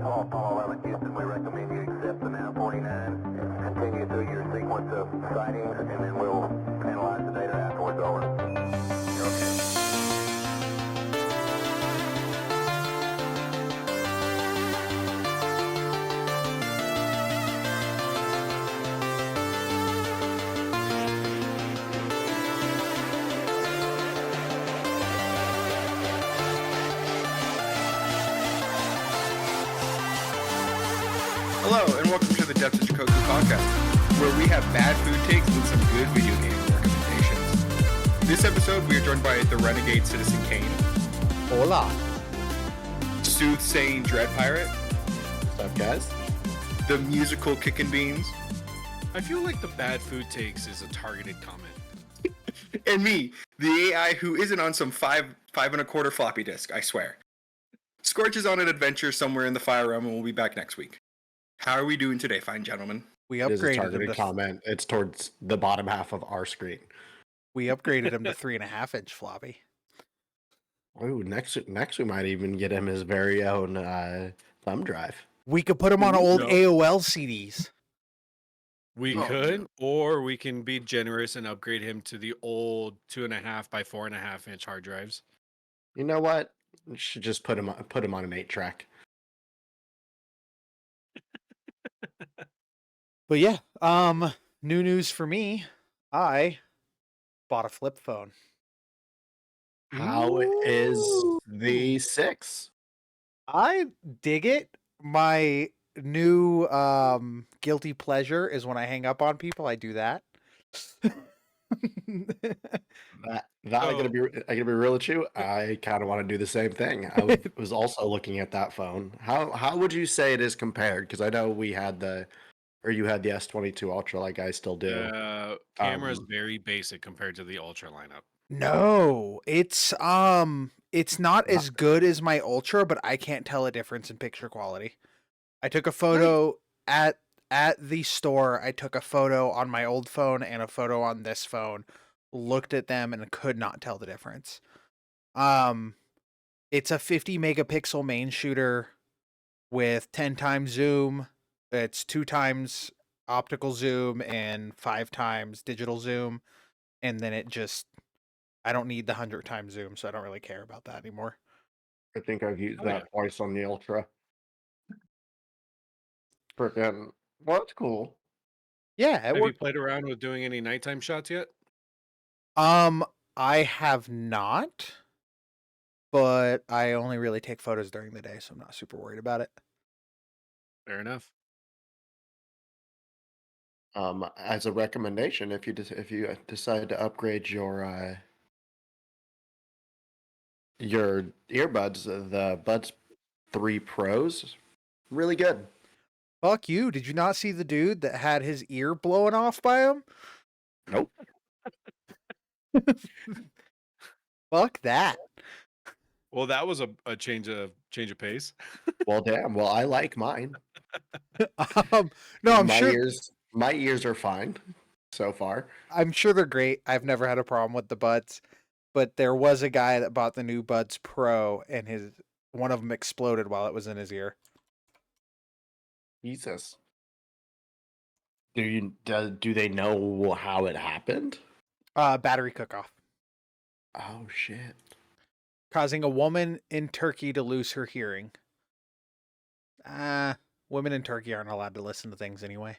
Hello, Apollo 11 Houston. We recommend you accept the now 49. Continue through your sequence of sightings, and then we'll analyze the data afterwards. Over. You're okay. Hello, and welcome to the Depths of Jigoku Podcast, where we have bad food takes and some good video game recommendations. This episode, we are joined by the renegade citizen Kain, Hola. soothsaying DreadPirate, What's up, guys? the musical Kickenbeans, I feel like the bad food takes is a targeted comment. and me, the AI who isn't on some five and a quarter floppy disk, I swear. Scorch is on an adventure somewhere in the Fire Realm, and we'll be back next week. How are we doing today, fine gentlemen? We It is a upgraded him targeted to comment. It's towards the bottom half of our screen. 3.5 inch floppy. Oh, next we might even get him his very own thumb drive. We could put him on old No. AOL CDs. We Oh, could, or we can be generous and upgrade him to the old 2.5 by 4.5 inch hard drives. You know what? We should just put him on an 8-track. But yeah, new news for me. I bought a flip phone. How is the 6? I dig it. My new guilty pleasure is when I hang up on people, I do that. I gotta be real with you. I kind of want to do the same thing. I was also looking at that phone. How would you say it is compared? Because I know you had the S22 Ultra, like I still do. The camera is Um, very basic compared to the Ultra lineup. No, it's not as good as my Ultra, but I can't tell a difference in picture quality. I took a photo at the store. I took a photo on my old phone and a photo on this phone. Looked at them and could not tell the difference. It's a 50 megapixel main shooter with 10 times zoom. It's 2 times optical zoom and 5 times digital zoom, and then I don't need the 100 times zoom, so I don't really care about that anymore. I think I've used Oh, that yeah. twice on the Ultra. Freaking, well, that's cool. Yeah, it Have you worked. played around with doing any nighttime shots yet? I have not, but I only really take photos during the day, so I'm not super worried about it. Fair enough. As a recommendation, if you decide to upgrade your earbuds, the Buds 3 Pros, really good. Fuck you. Did you not see the dude that had his ear blown off by him? Nope. Fuck that. Well, that was a change of pace. Well, damn. Well, I like mine. No, I'm my sure my ears are fine so far. I'm sure they're great. I've never had a problem with the Buds, but there was a guy that bought the new Buds Pro and one of them exploded while it was in his ear. Jesus. Do they know how it happened? Battery cook-off, Oh shit. causing a woman in Turkey to lose her hearing. Women in Turkey aren't allowed to listen to things anyway.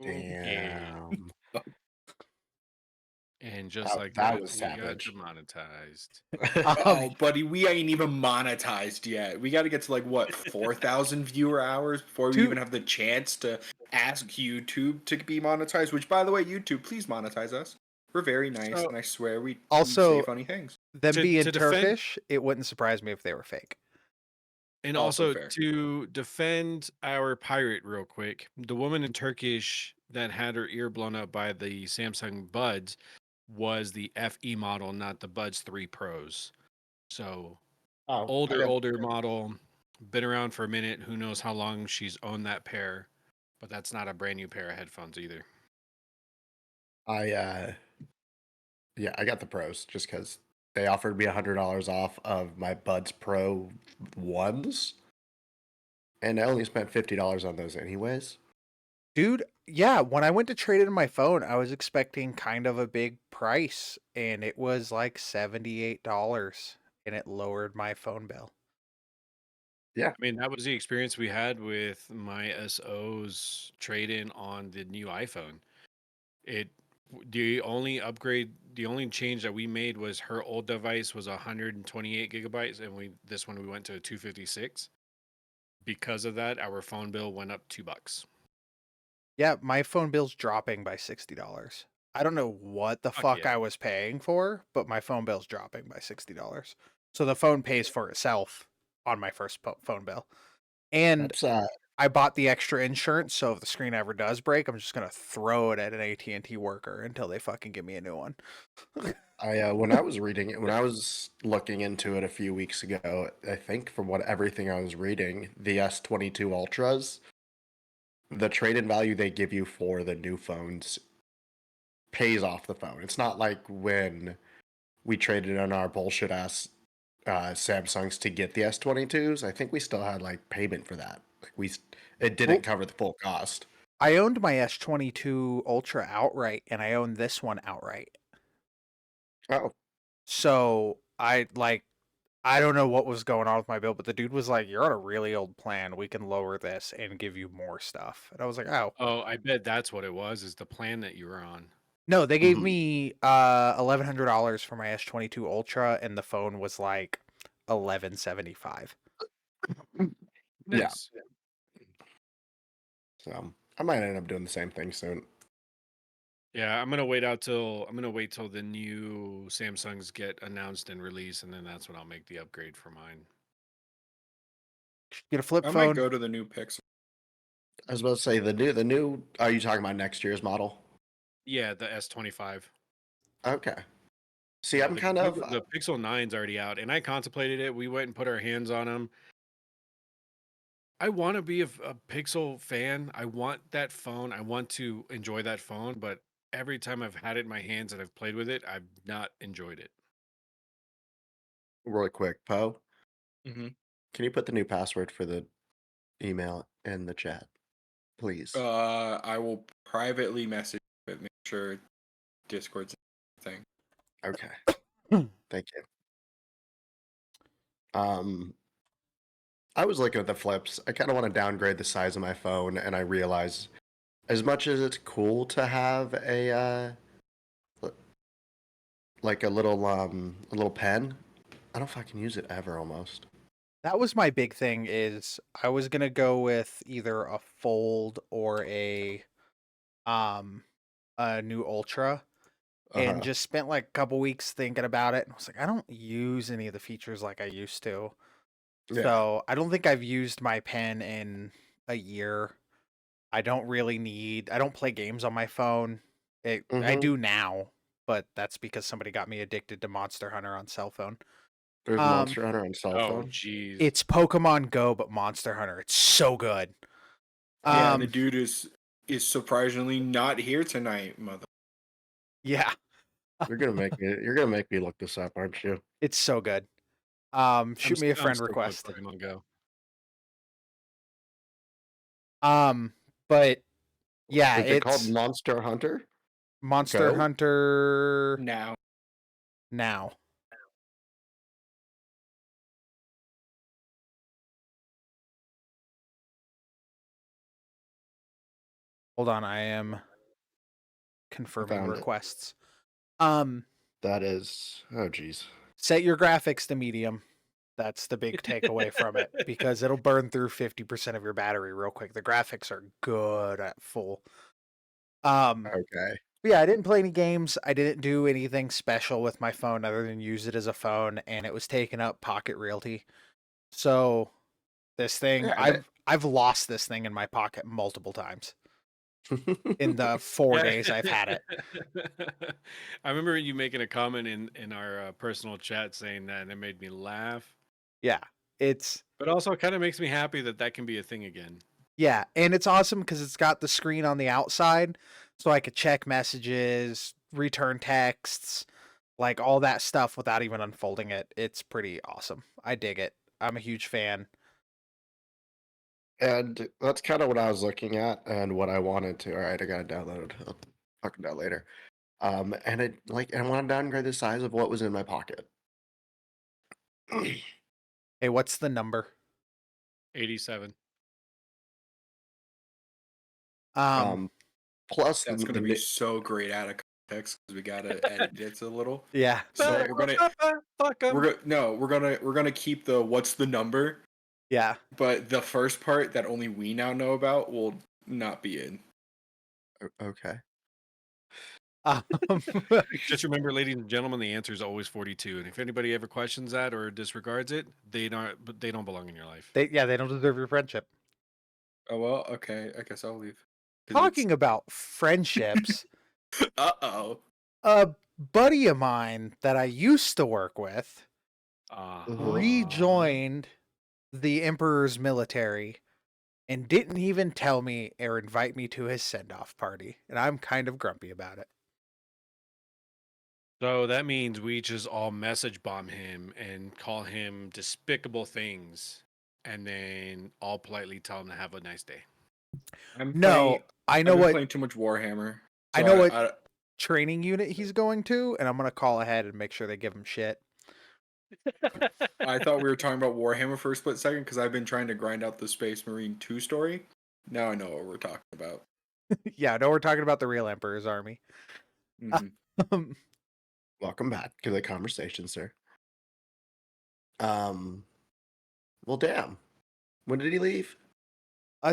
Damn. And just That- like that that, was we got savage. demonetized. Oh, buddy, we ain't even monetized yet. We got to get to 4,000 viewer hours before we Two- even have the chance to ask YouTube to be monetized. Which, by the way, YouTube, please monetize us. We're very nice, So- and I swear we Also- say funny things. Them being to defend- Turkish, it wouldn't surprise me if they were fake. And Also also fair. to defend our pirate real quick, the woman in Turkish that had her ear blown up by the Samsung Buds was the FE model, not the Buds 3 Pros. So Oh, older model, been around for a minute. Who knows how long she's owned that pair, but that's not a brand new pair of headphones either. I got the Pros just because they offered me $100 off of my Buds Pro ones, And I only spent $50 on those anyways. Dude, yeah, when I went to trade in my phone, I was expecting kind of a big price, and it was like $78, and it lowered my phone bill. I mean, that was the experience we had with my SO's trade-in on the new iPhone. It the only upgrade, the only change that we made was her old device was 128 gigabytes, and this one we went to 256. Because of that, our phone bill went up $2. Yeah, my phone bill's dropping by $60. I don't know what the Fuck fuck yeah. I was paying for, but my phone bill's dropping by $60. So the phone pays for itself on my first phone bill. And That's I bought the extra insurance, so if the screen ever does break, I'm just gonna throw it at an AT&T worker until they fucking give me a new one. when I was reading it, when I was looking into it a few weeks ago, I think from everything I was reading, the S22 Ultras, the trade-in value they give you for the new phones pays off the phone. It's not like when we traded in our bullshit ass Samsungs to get the S22s. I think we still had like payment for that. It didn't cover the full cost. I owned my S22 Ultra outright, and I owned this one outright. Oh, So I don't know what was going on with my bill, but the dude was like, "You're on a really old plan. We can lower this and give you more stuff." And I was like, "Oh, Oh, I bet that's what it was, is the plan that you were on. no." They gave Mhm. me $1,100 for my S22 Ultra, and the phone was like $1,175. Yeah. Nice. So I might end up doing the same thing soon. Yeah, I'm gonna wait till the new Samsungs get announced and released, and then that's when I'll make the upgrade for mine. Get a flip I might phone. go to the new Pixel. I was about to say the new. Are you talking about next year's model? Yeah, the S25. Okay. See, Yeah, I'm kind of the Pixel 9's already out, and I contemplated it. We went and put our hands on them. I want to be a Pixel fan. I want that phone. I want to enjoy that phone, but every time I've had it in my hands and I've played with it, I've not enjoyed it. really quick. Poe, Mm-hmm. can you put the new password for the email in the chat, please? I will privately message you, but make sure Discord's thing. Okay. Thank you. I was looking at the flips. I kind of want to downgrade the size of my phone, and I realize, as much as it's cool to have like a little pen, I don't fucking use it ever almost. That was my big thing. Is I was gonna go with either a Fold or a new Ultra, and just spent like a couple weeks thinking about it, and I was like, I don't use any of the features like I used to. Yeah. So I don't think I've used my pen in a year. I don't play games on my phone. I Mhm. do now, but that's because somebody got me addicted to Monster Hunter on cell phone. There's Um, Monster Hunter on cell Oh, phone. jeez. It's Pokemon Go, but Monster Hunter. It's so good. Yeah, the dude is surprisingly not here tonight, mother. Yeah, You're gonna make me look this up, aren't you? it's so good. Shoot me a I'm friend still playing request. Pokemon Go. But yeah, Is it called it's Monster Hunter? Monster Go? Hunter Now. now. Hold on, I am confirming Found it. requests. That is, oh geez. Set your graphics to medium. That's the big takeaway from it, because it'll burn through 50% of your battery real quick. The graphics are good at full. Okay. Yeah, I didn't play any games. I didn't do anything special with my phone other than use it as a phone, and it was taking up Pocket Realty. So this thing, Yeah, I've lost this thing in my pocket multiple times in the 4 days I've had it. I remember you making a comment in our personal chat saying that, and it made me laugh. Yeah, it's But also kind of makes me happy that that can be a thing again. yeah, and it's awesome because it's got the screen on the outside, so I could check messages, return texts, like all that stuff without even unfolding it. It's pretty awesome. I dig it. I'm a huge fan. And that's kind of what I was looking at and what I wanted to. All right, I got to download. I'll talk about that later. And I want to downgrade the size of what was in my pocket. Hey, what's the number? 87. Plus That's the gonna be so great out of context because we gotta edit it a little. yeah. So we're gonna Fuck 'em. we're gonna keep the what's the number, Yeah. but the first part that only we now know about will not be in. okay. Um, Just remember, ladies and gentlemen, the answer is always 42. And if anybody ever questions that or disregards it, they don't belong in your life. they don't deserve your friendship. Oh well, okay. I guess I'll leave. Talking about friendships, Uh-oh. a buddy of mine that I used to work with Uh-huh. rejoined the Emperor's military and didn't even tell me or invite me to his send-off party. And I'm kind of grumpy about it. So that means we just all message bomb him and call him despicable things, and then all politely tell him to have a nice day. No, I know I've been what playing too much Warhammer. I know what training unit he's going to, and I'm going to call ahead and make sure they give him shit. I thought we were talking about Warhammer for a split second because I've been trying to grind out the Space Marine 2 story. Now I know what we're talking about. Yeah, no, we're talking about the real Emperor's army. Mhm. Welcome back to the conversation, sir. Well, damn. When did he leave?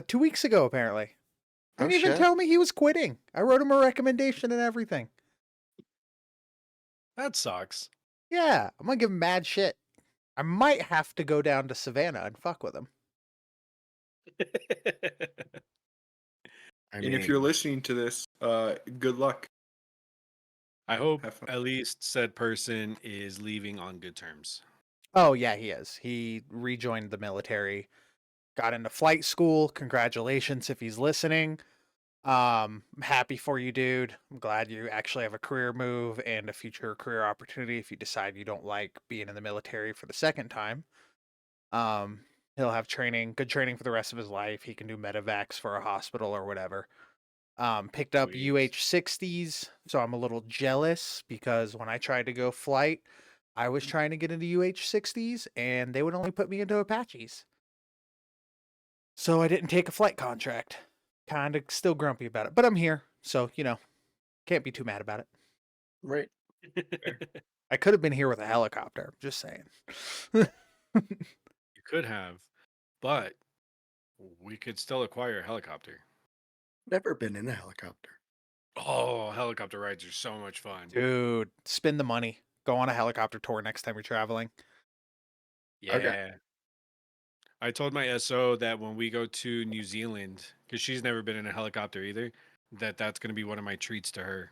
2 weeks ago, apparently. Oh, Didn't even shit. tell me he was quitting. I wrote him a recommendation and everything. That sucks. Yeah, I'm gonna give him mad shit. I might have to go down to Savannah and fuck with him. I And if you're mean, listening to this, good luck. I hope Have fun. at least said person is leaving on good terms. Oh yeah, he is. He rejoined the military, got into flight school. Congratulations if he's listening. I'm happy for you, dude. I'm glad you actually have a career move and a future career opportunity if you decide you don't like being in the military for the second time. He'll have training, good training for the rest of his life. He can do medevacs for a hospital or whatever. Picked up Sweet. UH-60s, so I'm a little jealous because when I tried to go flight, I was trying to get into UH-60s and they would only put me into Apaches. So I didn't take a flight contract. Kind of still grumpy about it, but I'm here, so can't be too mad about it. right. I could have been here with a helicopter. Just saying. You could have, but we could still acquire a helicopter. Never been in a helicopter. Oh, helicopter rides are so much fun. Dude, spend the money. Go on a helicopter tour next time you're traveling. Yeah. Okay. I told my SO that when we go to New Zealand, because she's never been in a helicopter either, that's going to be one of my treats to her.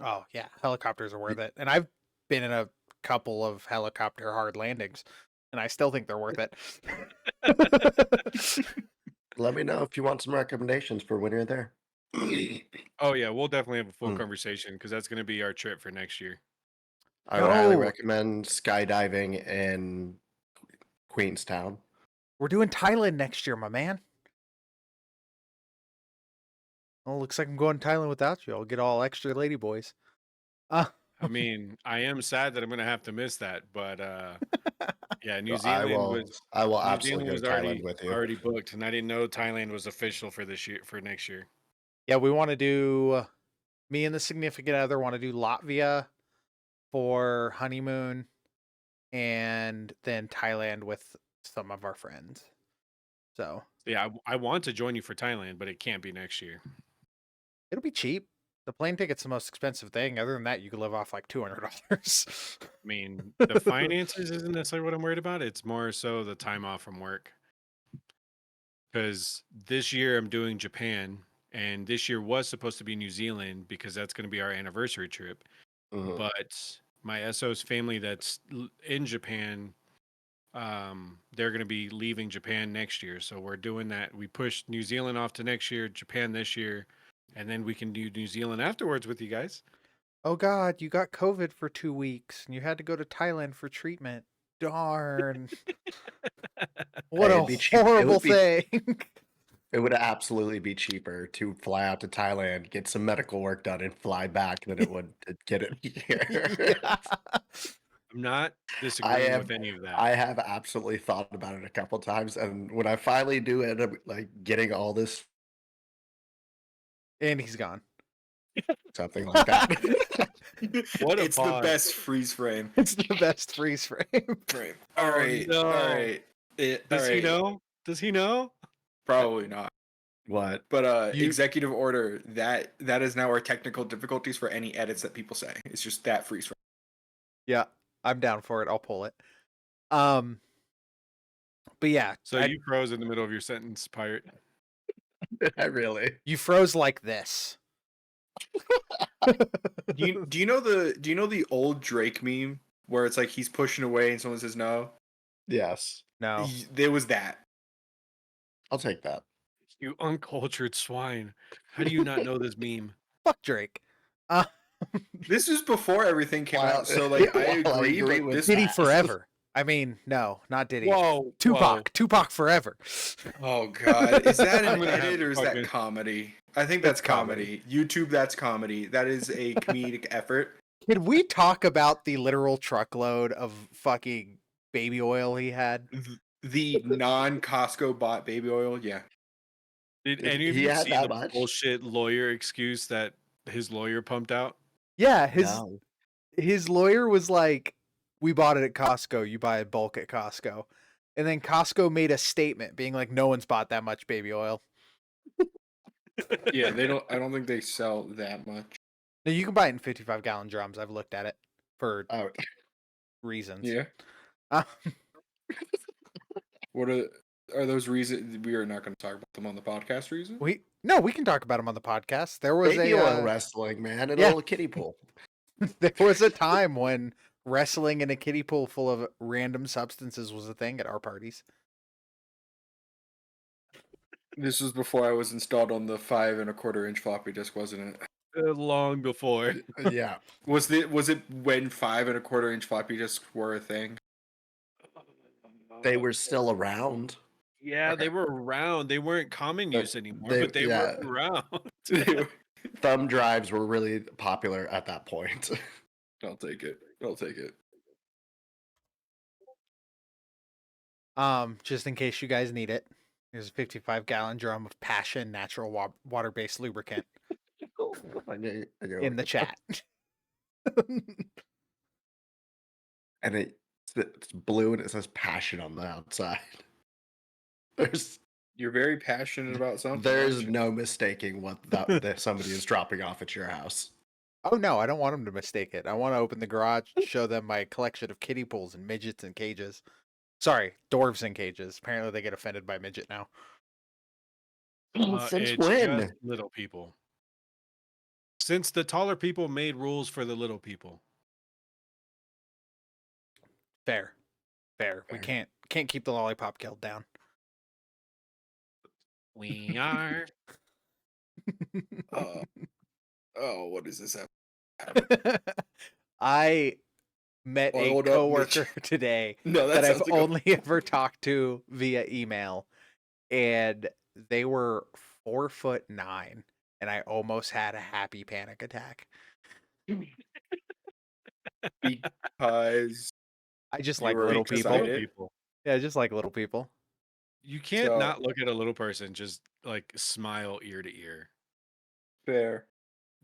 Oh yeah, helicopters are worth it. And I've been in a couple of helicopter hard landings, and I still think they're worth it. Let me know if you want some recommendations for when you're there. Oh yeah, we'll definitely have a full Hmm. conversation because that's going to be our trip for next year. I would highly No. recommend skydiving in Queenstown. We're doing Thailand next year, my man. Well, looks like I'm going to Thailand without you. I'll get all extra lady boys. I mean, I am sad that I'm going to have to miss that, but yeah, New So I Zealand will. was I will New absolutely Zealand go was to Thailand with you. already booked, and I didn't know Thailand was official for this year for next year. Yeah, we want to do. Me and the significant other want to do Latvia for honeymoon, and then Thailand with some of our friends. So Yeah, I want to join you for Thailand, but it can't be next year. it'll be cheap. The plane ticket's the most expensive thing. Other than that, you could live off like $200. I mean, the finances isn't necessarily what I'm worried about. It's more so the time off from work. Because this year I'm doing Japan, and this year was supposed to be New Zealand because that's going to be our anniversary trip. Mhm. But my SO's family that's in Japan, they're going to be leaving Japan next year. So we're doing that. We pushed New Zealand off to next year, Japan this year, and then we can do New Zealand afterwards with you guys. Oh God, you got COVID for 2 weeks and you had to go to Thailand for treatment. Darn. What Hey, a it'd be cheap. horrible thing. It would absolutely be cheaper to fly out to Thailand, get some medical work done, and fly back than it would to get it here. Yeah. I'm not I disagreeing with have any of that. I have absolutely thought about it a couple times, and when I finally do end up like getting all this And he's gone. something like that. What a It's the pause. best freeze frame. It's the best freeze frame. Frame. Oh, All right. no. All right. Does he know? Does he know? Probably not. What? But You- executive order, that is now our technical difficulties for any edits that people say. It's just that freeze frame. Yeah, I'm down for it. I'll pull it. But yeah, So you froze in the middle of your sentence, pirate. I really? you froze like this. Do you know the old Drake meme where it's like he's pushing away and someone says no? Yes. No. There was that. I'll take that. You uncultured swine. How do you not know this meme? Fuck Drake. Uh, This was before everything came While- out, so like I while I agree, agree but with this Diddy that. forever. I mean, no, not Diddy. Whoa. Tupac. Tupac forever. Oh god, is that I'm an gonna have edit or is fucking- that comedy? I think that's It's comedy. comedy. YouTube, that's comedy. That is a comedic effort. Can we talk about the literal truckload of fucking baby oil he had? The non-Costco bought baby oil, yeah. Did Did any of he you have see that the much? bullshit lawyer excuse that his lawyer pumped out? Yeah, No. his lawyer was like, "We bought it at Costco. You buy it bulk at Costco." And then Costco made a statement being like, "No one's bought that much baby oil." Yeah, I don't think they sell that much. Now you can buy it in 55-gallon drums. I've looked at it for Oh, reasons. Yeah. Uh, What are those reasons? We are not going to talk about them on the podcast reason? we can talk about him on the podcast. There was baby a oil wrestling, man, in yeah. a little kiddie pool. there was a time when wrestling in a kiddie pool full of random substances was a thing at our parties. This was before I was installed on the 5 1/4-inch floppy disk, wasn't it? Long before. Yeah. Was it when 5 1/4-inch floppy disks were a thing? They were still around. Yeah, they Okay. were around. They weren't common But use anymore, they- but they yeah. were around. Thumb drives were really popular at that point. I'll take it. I'll take it. Just in case you guys need it, here's a 55-gallon drum of Passion natural water-based lubricant in the chat. And it's blue and it says passion on the outside. You're very passionate about something. There's aren't you? no mistaking what that somebody is dropping off at your house. Oh no, I don't want them to mistake it. I want to open the garage, show them my collection of kiddie pools and midgets in cages. Sorry, dwarves in cages. Apparently they get offended by midget now. Since It's when? just little people. Since the taller people made rules for the little people. Fair. We Fair. can't keep the lollipop guild down. We are. Oh, what is this? I met Oiled a up coworker midget. today No, that I've sounds like only ever talked to via email, and they were 4'9", and I almost had a happy panic attack. because I just You like were little excited. people. Yeah, just like little people. You can't So- not look at a little person, just like smile ear to ear. fair.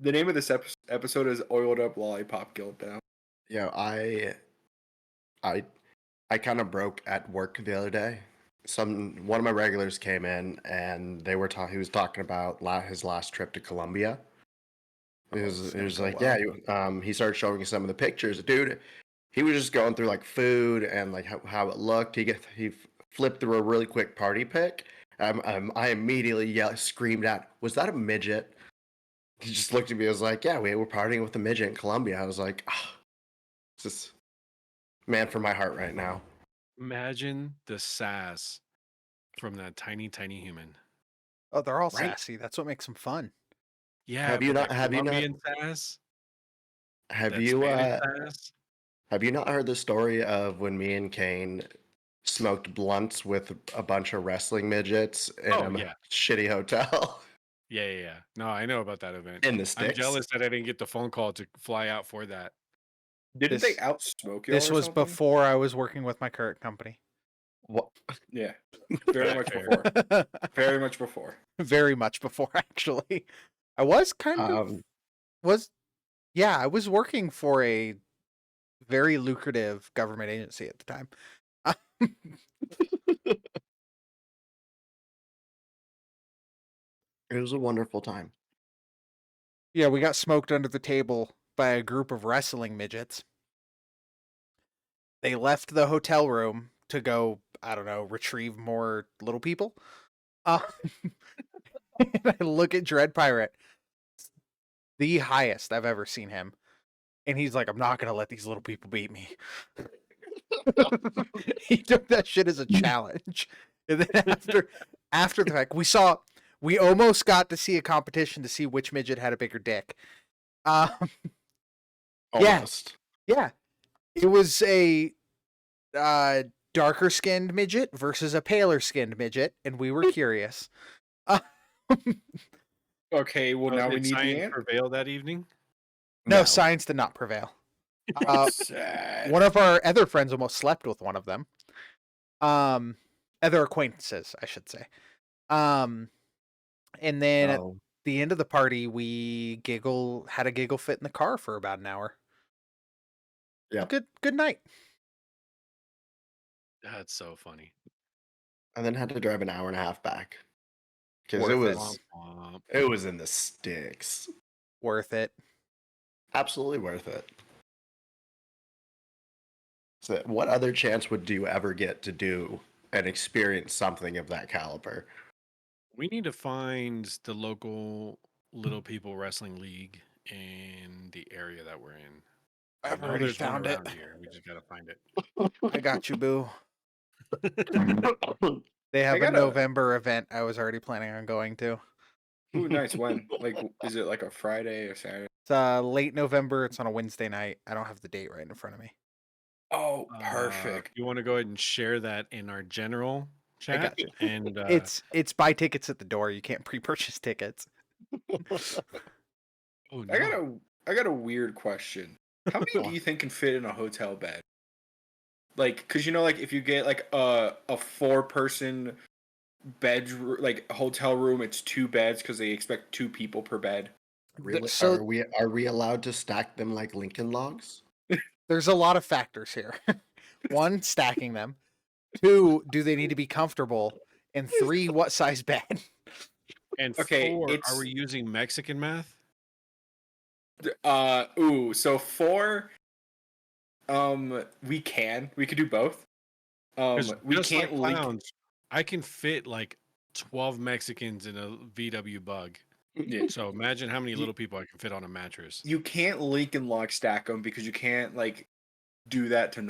The name of this episode is Oiled Up Lollipop Guild Down. I kind of broke at work the other day. One of my regulars came in and he was talking about his last trip to Colombia. He was like, he started showing me some of the pictures. Dude, he was just going through like food and like how it looked. He flipped through a really quick party pic. I immediately screamed out, "Was that a midget?" He just looked at me. I was like, "Yeah, we were partying with a midget in Colombia." I was like, this is man for my heart right now. Imagine the sass from that tiny, tiny human. Oh, they're all Right. sassy. That's what makes them fun. Yeah, Have you but not- that have you not- Colombian sass, Have that you Spanish sass? have you not heard the story of when me and Kain smoked blunts with a bunch of wrestling midgets in Oh, a yeah. shitty hotel Yeah. No, I know about that event. in the I'm sticks. jealous that I didn't get the phone call to fly out for that. Didn't This- they outsmoke y'all This or was something? before I was working with my current company. What? Yeah. Very much Fair. before. Very much before. Very much before, actually. I was kind of I was working for a very lucrative government agency at the time. It was a wonderful time. Yeah, we got smoked under the table by a group of wrestling midgets. They left the hotel room to go, I don't know, retrieve more little people. And I look at DreadPirate, the highest I've ever seen him. And he's like, I'm not going to let these little people beat me. He took that shit as a challenge. And then after the fact, we almost got to see a competition to see which midget had a bigger dick. Yeah. Almost. Yeah. It was a darker skinned midget versus a paler skinned midget, and we were curious. Okay, well now we Did need the science answer. prevail that evening? No, science did not prevail. Sad. One of our other friends almost slept with one of them. Other acquaintances, I should say. And then at Oh, the end of the party, we had a giggle fit in the car for about an hour. Yep. Good night. That's so funny. and then had to drive an hour and a half back because Worth it it. was Womp womp. it was in the sticks. Worth it. Absolutely worth it. So, what other chance would you ever get to do and experience something of that caliber? We need to find the local Little People Wrestling League in the area that we're in. I I've know already there's one found it. around here. We just gotta find it. I got you, boo. They have a gotta- November event I was already planning on going to. Ooh, nice. When? Like, is it like a Friday or Saturday? It's late November. It's on a Wednesday night. I don't have the date right in front of me. Oh, perfect. You want to go ahead and share that in our general chat? got you. And It's buy tickets at the door. You can't pre-purchase tickets. oh, I got a weird question. How many do you think can fit in a hotel bed? Like, cause like if you get like a 4-person like hotel room, it's 2 beds because they expect 2 people per bed. Really? So- Are we allowed to stack them like Lincoln logs? There's a lot of factors here. 1, stacking them. 2, do they need to be comfortable? And 3, what size bed? And Okay, 4, it's- are we using Mexican math? So 4, we could do both. 'Cause We just can't like link. clowns, I can fit like 12 Mexicans in a VW bug. Yeah. So imagine how many You- little people I can fit on a mattress. You can't link and lock stack them because you can't like do that to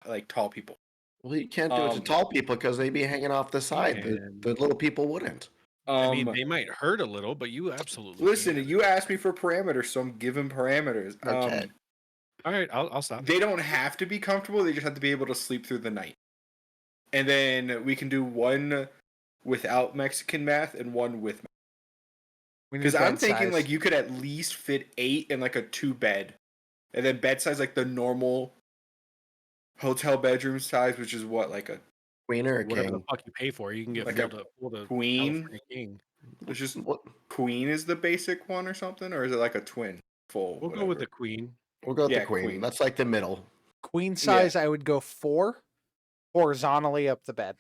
like tall people. Well, you can't do it to tall people because they'd be hanging off the side. The little people wouldn't. I mean, they might hurt a little, but you absolutely listen. can. You asked me for parameters, so I'm giving parameters. Okay. All right, I'll stop. They don't have to be comfortable. They just have to be able to sleep through the night. And then we can do 1 without Mexican math and 1 with. We need Because I'm bed thinking size. like you could at least fit 8 in like a 2 bed, and then bed size like the normal hotel bedroom size, which is what, like a Queen or a Whatever the king? fuck you pay for, you can get Like a full to queen? California King. it's just What- queen is the basic one or something, or is it like a twin full? We'll go with the queen. We'll go with Yeah, the queen. queen. That's like the middle. Queen size, I would go 4 horizontally up the bed.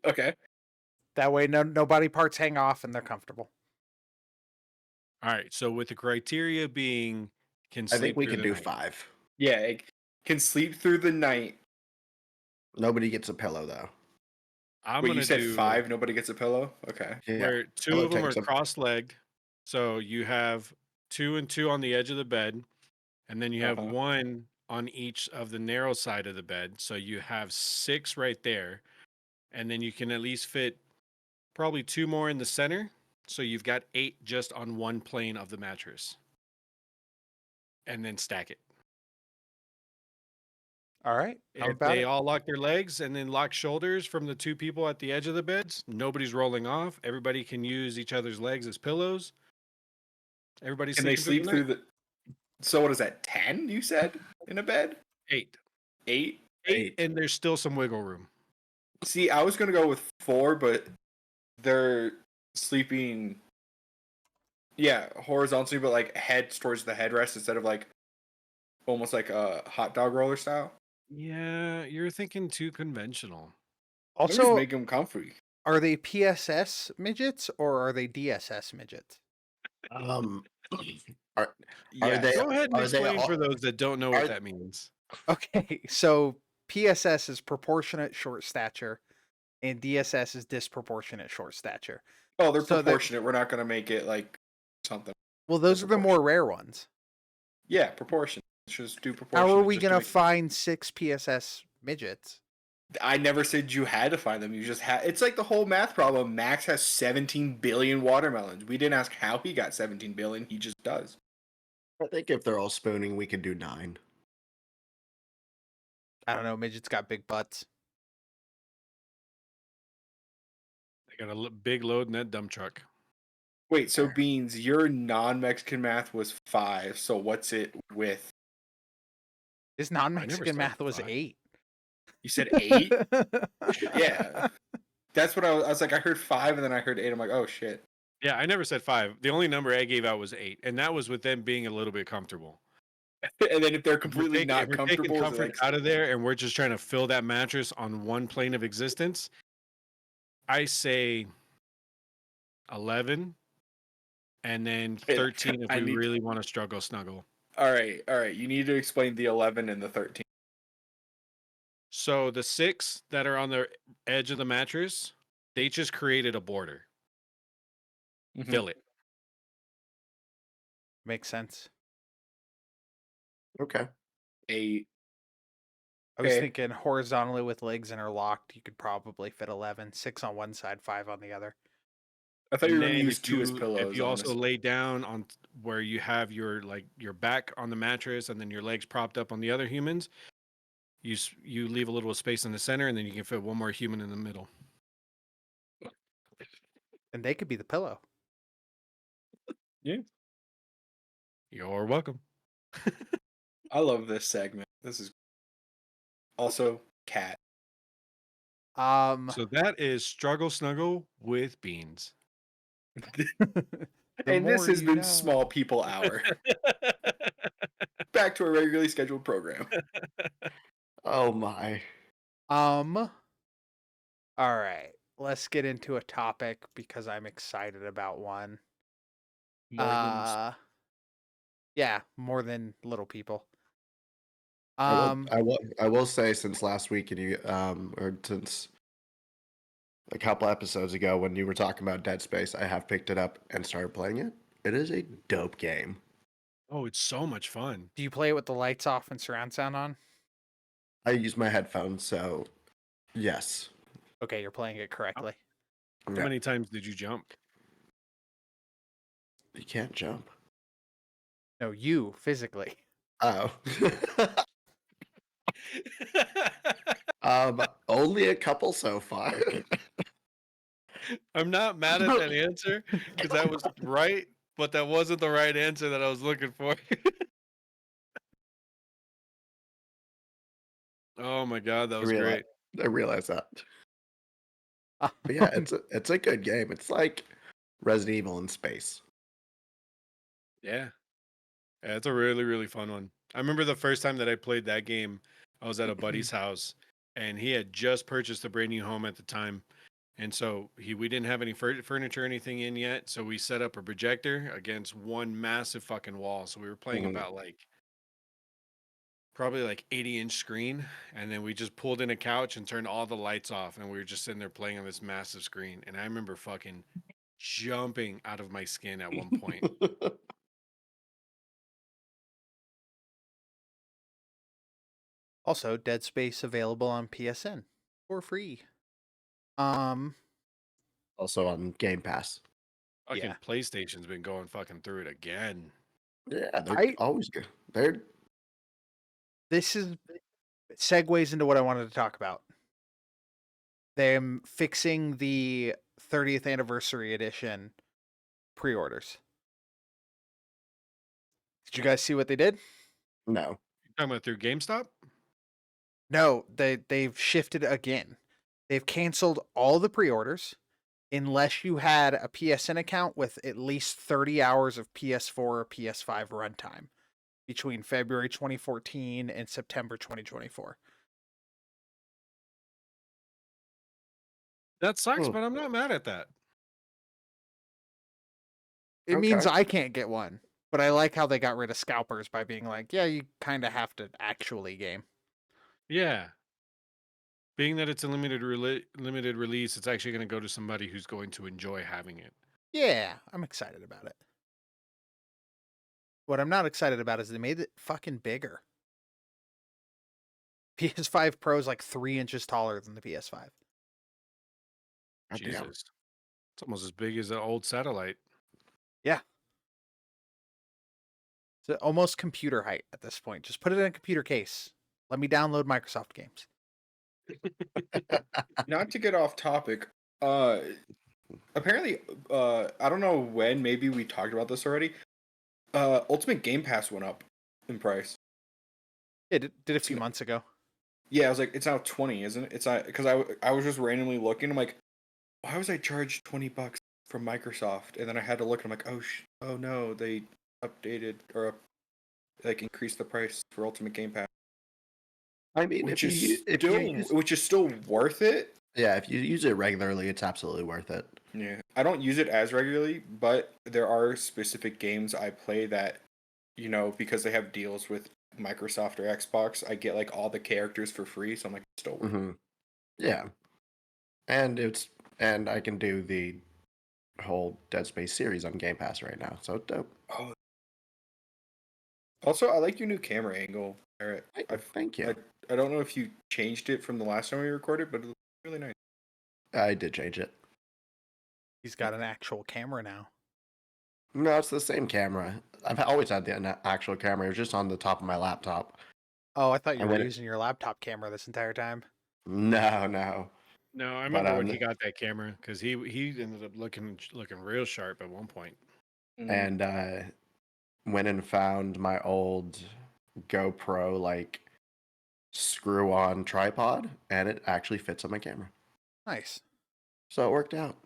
Okay. That way, no body parts hang off and they're comfortable. All right, so with the criteria being can I sleep think we through can the do night. 5. Yeah, it can sleep through the night. Nobody gets a pillow though. I'm Wait, gonna you said do 5. Nobody gets a pillow. Okay. Yeah. where 2 Pillow of them are takes up- cross-legged. So you have 2 and 2 on the edge of the bed, and then you have Uh-huh. 1 on each of the narrow side of the bed. So you have 6 right there, and then you can at least fit probably 2 more in the center. So you've got 8 just on one plane of the mattress, and then stack it. All right. How If about they it? all lock their legs and then lock shoulders from the two people at the edge of the beds, nobody's rolling off. Everybody can use each other's legs as pillows. Everybody's Can they sleeping sleep through through the night. the? So what is that? 10? You said in a bed? 8. 8? 8, and there's still some wiggle room. See, I was gonna go with 4, but they're sleeping. Yeah, horizontally, but like head towards the headrest instead of like almost like a hot dog roller style. Yeah, you're thinking too conventional. I'm just Also, making them comfy. are they PSS midgets or are they DSS midgets? Um, are Yeah. they Go ahead and are they explain for all, those that don't know what are that means. Okay, so PSS is proportionate short stature, and DSS is disproportionate short stature. Oh, they're So proportionate. We're not gonna make it like something. Well, those are the more rare ones. Yeah, proportionate. Let's just do How proportionate. are we just to gonna make- find 6 PSS midgets? I never said you had to find them. You just had. It's like the whole math problem. Max has 17 billion watermelons. We didn't ask how he got 17 billion. He just does. I think if they're all spooning, we could do 9. I don't know. Midgets got big butts. They got a big load in that dump truck. Wait, so Beans, your non-Mexican math was 5. So what's it with? His never non-Mexican said math was 5. 8. You said 8? Yeah. That's what I was like. I heard 5 and then I heard 8. I'm like, oh shit. Yeah, I never said 5. The only number I gave out was 8, and that was with them being a little bit comfortable. And then if they're If we're completely taking, not if we're taking comfortable, is it comfort like out of there and we're just trying to fill that mattress on one plane of existence, I say 11, and then 13 if I we need- really want to struggle snuggle. all right. You need to explain the 11 and the 13. So the 6 that are on the edge of the mattress, they just created a border. Mhm. Fill it. Makes sense. Okay. 8. I was Okay. thinking horizontally with legs interlocked, you could probably fit 11. 6 on one side, 5 on the other. I thought you And were going to then use 2 as pillows. if you also honestly. lay down on where you have your back on the mattress and then your legs propped up on the other humans, you leave a little space in the center, and then you can fit one more human in the middle. And they could be the pillow. You're welcome. I love this segment. This is also cat. So that is Struggle Snuggle with Beans. And this more has you been know. Small People Hour. Back to a regularly scheduled program. Oh my. All right. Let's get into a topic because I'm excited about one. Yeah, more than little people. I will say since last week and you or since a couple episodes ago when you were talking about Dead Space, I have picked it up and started playing it. It is a dope game. Oh, it's so much fun. Do you play it with the lights off and surround sound on? I use my headphones, so yes. Okay, you're playing it correctly. How Yeah. many times did you jump? You can't jump. No, you physically. Oh. Only a couple so far. I'm not mad at that answer because that was right, but that wasn't the right answer that I was looking for. Oh my god, that was great. I realize that. But yeah, it's a good game. It's like Resident Evil in space. Yeah. Yeah, it's a really, really fun one. I remember the first time that I played that game, I was at a buddy's house and he had just purchased a brand new home at the time. And so we didn't have any furniture or anything in yet. So we set up a projector against one massive fucking wall. So we were playing about probably 80-inch screen. And then we just pulled in a couch and turned all the lights off. And we were just sitting there playing on this massive screen. And I remember fucking jumping out of my skin at one point. Also, Dead Space available on PSN for free. Also on Game Pass. Fucking Yeah. PlayStation's been going fucking through it again. Yeah, they're always good. This is segues into what I wanted to talk about. Them fixing the 30th anniversary edition pre-orders. Did you guys see what they did? No. Talking about through GameStop? No, they've shifted again. They've canceled all the pre-orders unless you had a PSN account with at least 30 hours of PS4 or PS5 runtime between February 2014 and September 2024. That sucks, Hmm. but I'm not mad at that. It means Okay. I can't get one, but I like how they got rid of scalpers by being like, yeah, you kind of have to actually game. Yeah. Being that it's a limited release, it's actually going to go to somebody who's going to enjoy having it. Yeah, I'm excited about it. What I'm not excited about is they made it fucking bigger. PS5 Pro is like 3 inches taller than the PS5. Goddamn. Jesus. It's almost as big as an old satellite. Yeah. It's almost computer height at this point. Just put it in a computer case. Let me download Microsoft games. Not to get off topic, apparently, I don't know when, maybe we talked about this already. Ultimate Game Pass went up in price. It did a few months ago. Yeah, I was like, it's now 20, isn't it? It's not, because I was just randomly looking. I'm like, why was I charged $20 from Microsoft? And then I had to look, and I'm like, oh no, they updated or like increased the price for Ultimate Game Pass, I mean, which if is still worth it. yeah, if you use it regularly, it's absolutely worth it. Yeah, I don't use it as regularly, but there are specific games I play that, because they have deals with Microsoft or Xbox, I get like all the characters for free, so I'm like, it's still worth it. Hmm. Yeah, and I can do the whole Dead Space series on Game Pass right now, so dope. Oh. Also, I like your new camera angle, Barrett. Thank you. I don't know if you changed it from the last time we recorded, but it looks really nice. I did change it. He's got an actual camera now. No, it's the same camera. I've always had the actual camera. It was just on the top of my laptop. Oh, I thought you And were when it- using your laptop camera this entire time. No. No, I But, remember when he got that camera because he ended up looking real sharp at one point. And went and found my old GoPro like screw-on tripod, and it actually fits on my camera. Nice. So it worked out.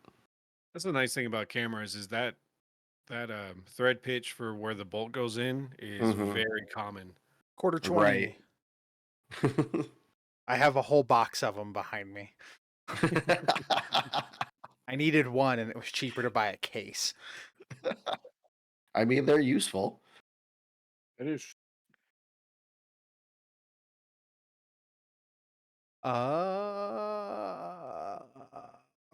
That's the nice thing about cameras is that thread pitch for where the bolt goes in is Mhm. very common. Quarter 20. Right. I have a whole box of them behind me. I needed one, and it was cheaper to buy a case. I mean, they're useful. It is.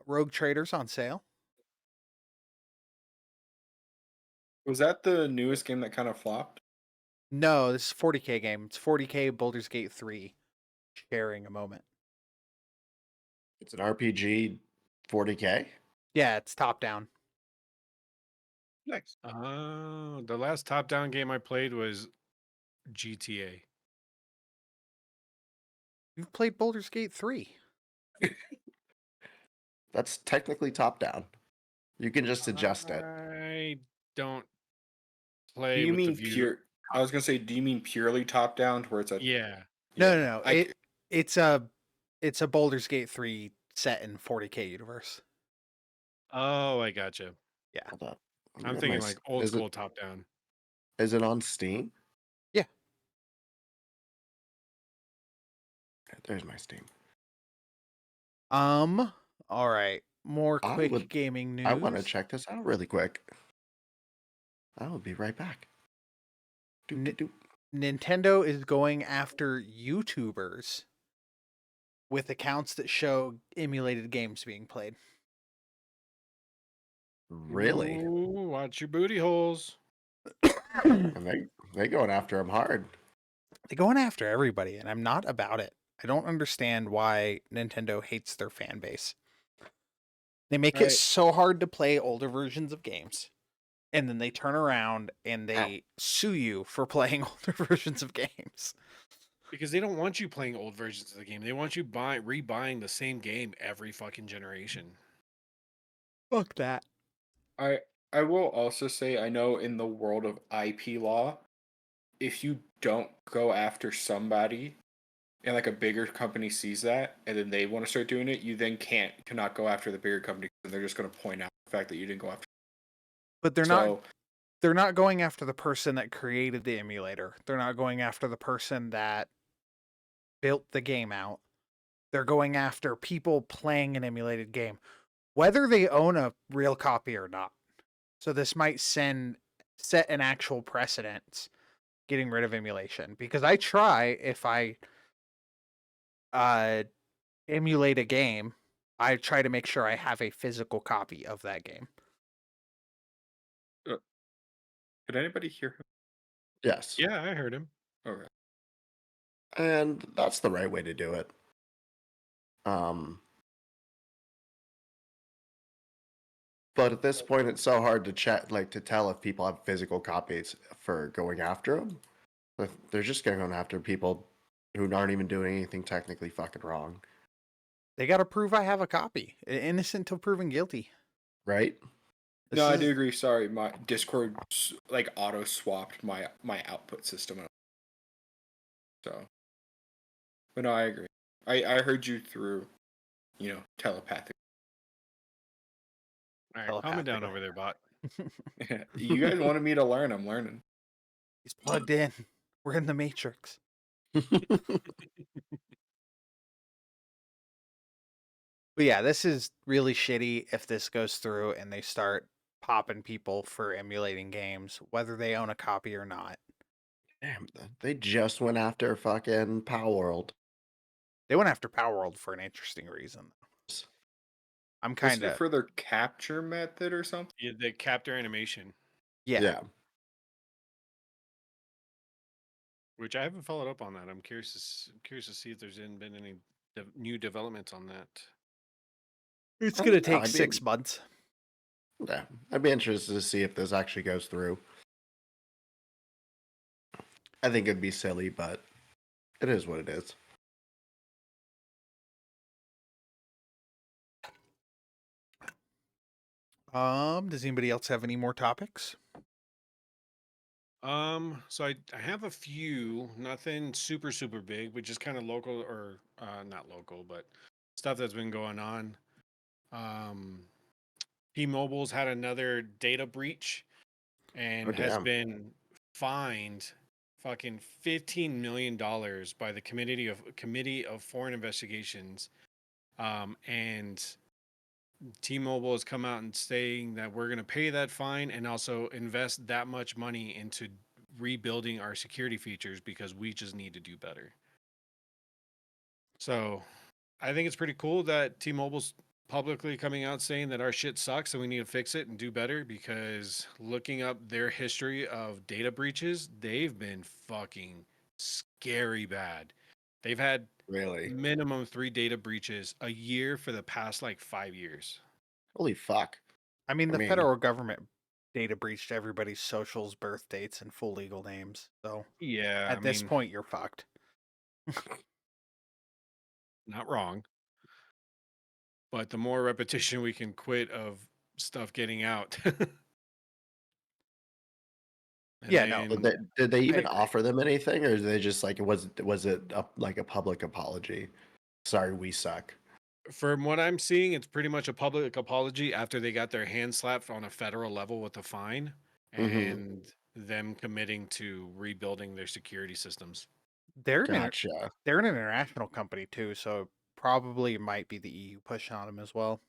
Rogue Traders on sale. Was that the newest game that kind of flopped? No, this is a 40K game. It's 40K Baldur's Gate 3. Sharing a moment. It's an RPG 40K. Yeah, it's top down. Nice. The last top-down game I played was GTA. You've played Baldur's Gate 3. That's technically top down. You can just adjust it. I don't Do play you with the mean view. pure? I was gonna say, do you mean purely top down, to where it's a Yeah. No. I- It's a Baldur's Gate 3 set in 40K universe. Oh, I gotcha. Hold up. Let me I'm get thinking my like s- old is school It, top-down. is it on Steam? Yeah. There's my Steam. All right. More I quick would- gaming news. I want to check this out really quick. I will be right back. Doop. Nintendo is going after YouTubers with accounts that show emulated games being played. Really? Ooh, watch your booty holes. And they going after him hard. They're going after everybody, and I'm not about it. I don't understand why Nintendo hates their fan base. They make it Right. so hard to play older versions of games, and then they turn around and they sue you for playing older versions of games. Because they don't want you playing old versions of the game. They want you rebuying the same game every fucking generation. Fuck that. I will also say I know in the world of IP law, if you don't go after somebody and like a bigger company sees that and then they want to start doing it, you then cannot go after the bigger company and they're just going to point out the fact that you didn't go after. But they're So not going after the person that created the emulator. They're not going after the person that built the game out. They're going after people playing an emulated game, whether they own a real copy or not. So this might set an actual precedence getting rid of emulation, because I try, if I emulate a game, I try to make sure I have a physical copy of that game. Did anybody hear him? Yes. Yeah, I heard him. Okay. And that's the right way to do it. But at this point, it's so hard to to tell if people have physical copies for going after them. They're just going after people who aren't even doing anything technically fucking wrong, They got to prove I have a copy. Innocent till proven guilty. right? No, I do agree. Sorry, my Discord like auto swapped my output system. So, but no, I agree. I heard you through, telepathic. All right, calm it down over there, bot. You guys wanted me to learn. I'm learning. He's plugged in. We're in the Matrix. But yeah, this is really shitty if this goes through and they start popping people for emulating games, whether they own a copy or not. Damn, they just went after fucking Power World. They went after Power World for an interesting reason. I'm kind of for their capture method or something. Yeah, the capture animation, yeah. which I haven't followed up on that. I'm curious to see if there's been any new developments on that. It's gonna take 6 months. Yeah, I'd be interested to see if this actually goes through. I think it'd be silly, but it is what it is. Does anybody else have any more topics? So I have a few, nothing super big, but just kind of local or not local, but stuff that's been going on. T-Mobile's had another data breach and has damn. been fined fucking $15 million by the Committee of Foreign Investigations. And T-Mobile has come out and saying that we're going to pay that fine and also invest that much money into rebuilding our security features because we just need to do better. So I think it's pretty cool that T-Mobile's publicly coming out saying that our shit sucks and we need to fix it and do better, because looking up their history of data breaches, they've been fucking scary bad. They've had Really? minimum 3 data breaches a year for the past like 5 years. Holy fuck. I mean, the federal government data breached everybody's socials, birth dates, and full legal names. So Yeah, at this point, you're fucked. Not wrong. But the more repetition we can quit of stuff getting out. Did they even offer them anything, or did they just like was it like a public apology? Sorry, we suck. From what I'm seeing, it's pretty much a public apology after they got their hand slapped on a federal level with a fine and them committing to rebuilding their security systems. They're Gotcha. they're an international company too, so probably might be the EU pushing on them as well.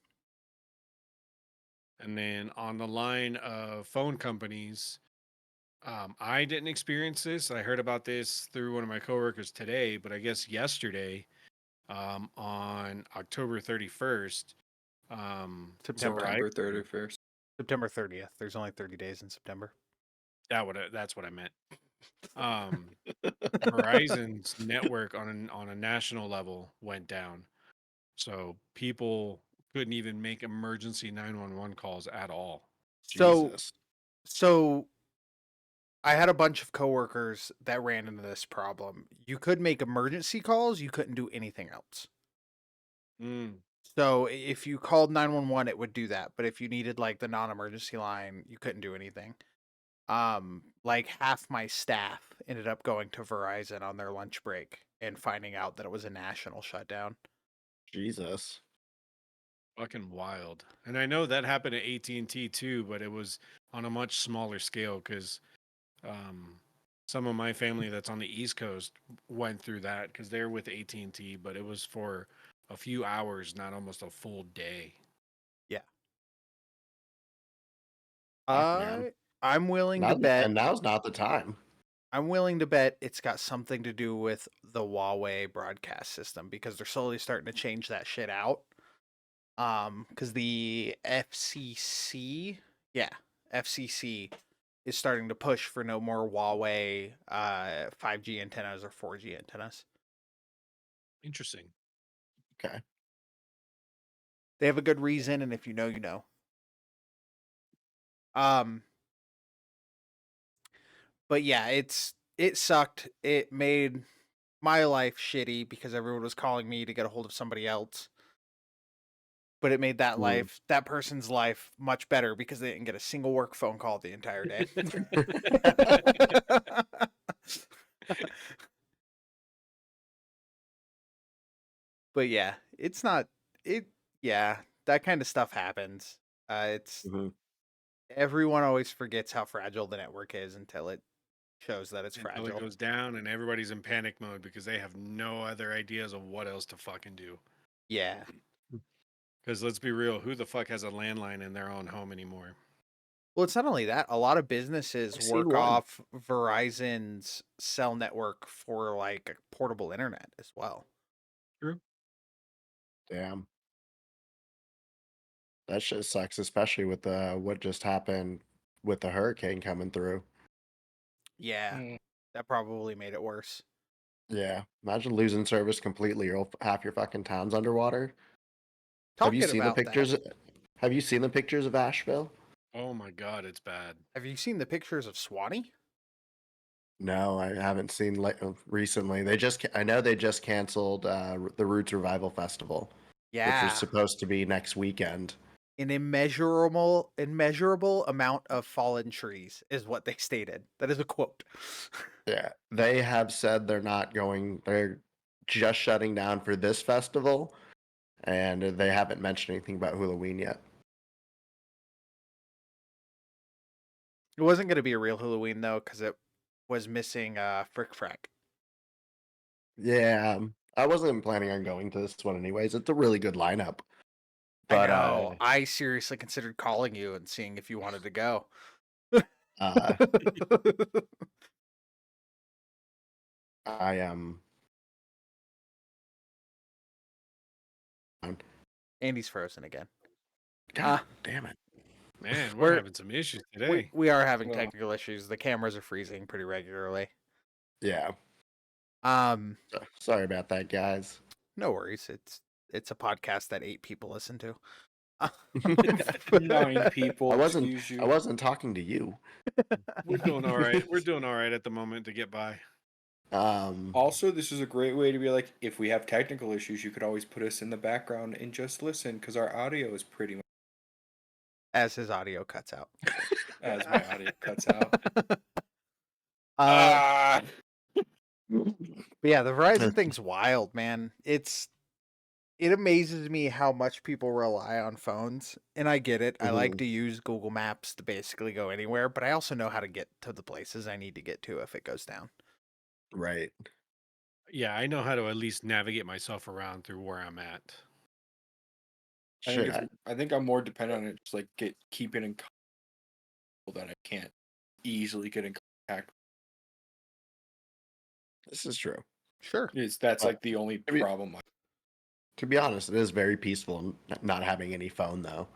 And then on the line of phone companies, I didn't experience this. I heard about this through one of my coworkers today, but I guess yesterday, on October 31st, September September 31st. September 30th. There's only 30 days in September. That's what I meant. Verizon's network on a national level went down, so people couldn't even make emergency 911 calls at all. So Jesus. so I had a bunch of coworkers that ran into this problem. You could make emergency calls, you couldn't do anything else. Mm. So if you called 911, it would do that. But if you needed like the non-emergency line, you couldn't do anything. Like half my staff ended up going to Verizon on their lunch break and finding out that it was a national shutdown. Jesus. Fucking wild. And I know that happened at AT&T too, but it was on a much smaller scale because some of my family that's on the East Coast went through that because they're with AT&T, but it was for a few hours, not almost a full day. Yeah. Fuck, man. I'm willing to bet. And now's not the time. I'm willing to bet it's got something to do with the Huawei broadcast system because they're slowly starting to change that shit out. Because the FCC is starting to push for no more Huawei 5G antennas or 4G antennas. Interesting. Okay. They have a good reason, and if you know, you know. But yeah, it sucked. It made my life shitty because everyone was calling me to get a hold of somebody else. But it made that that person's life much better because they didn't get a single work phone call the entire day. But yeah, it's not yeah, that kind of stuff happens. It's everyone always forgets how fragile the network is until it shows that it's Until fragile. it goes down and everybody's in panic mode because they have no other ideas of what else to fucking do. Yeah. Because let's be real, who the fuck has a landline in their own home anymore? Well, it's not only that. A lot of businesses work off Verizon's cell network for like portable internet as well. True. Damn. That shit sucks, especially with what just happened with the hurricane coming through. Yeah, that probably made it worse. Yeah, imagine losing service completely, or half your fucking town's underwater. Have you Talking seen the about pictures? that, Have you seen the pictures of Asheville? Oh my god, it's bad. have you seen the pictures of Swanee? No, I haven't seen recently. I know they just canceled the Roots Revival Festival, which was Yeah, supposed to be next weekend. an immeasurable amount of fallen trees is what they stated. That is a quote. Yeah, they have said they're just shutting down for this festival, and they haven't mentioned anything about Halloween yet. It wasn't going to be a real Halloween though, because it was missing Frick Frack. Yeah, I wasn't planning on going to this one anyways. It's a really good lineup. But I know. I seriously considered calling you and seeing if you wanted to go. I am. Andy's frozen again. God damn it. Man, we're having some issues today. We are having technical issues. The cameras are freezing pretty regularly. Yeah. Sorry about that, guys. No worries. It's a podcast that 8 people listen to. 9 people. I wasn't talking to you. We're doing all right. We're doing all right at the moment to get by. Also, this is a great way to be like, if we have technical issues, you could always put us in the background and just listen because our audio is pretty much as his audio cuts out. As my audio cuts out. But yeah, the Verizon thing's wild, man. It amazes me how much people rely on phones, and I get it. I like to use Google Maps to basically go anywhere, but I also know how to get to the places I need to get to if it goes down. Right. Yeah, I know how to at least navigate myself around through where I'm at. I think I'm more dependent on it, just like keeping in contact that I can't easily get in contact. This is true. Sure. That's like the only problem. To be honest, it is very peaceful not having any phone, though.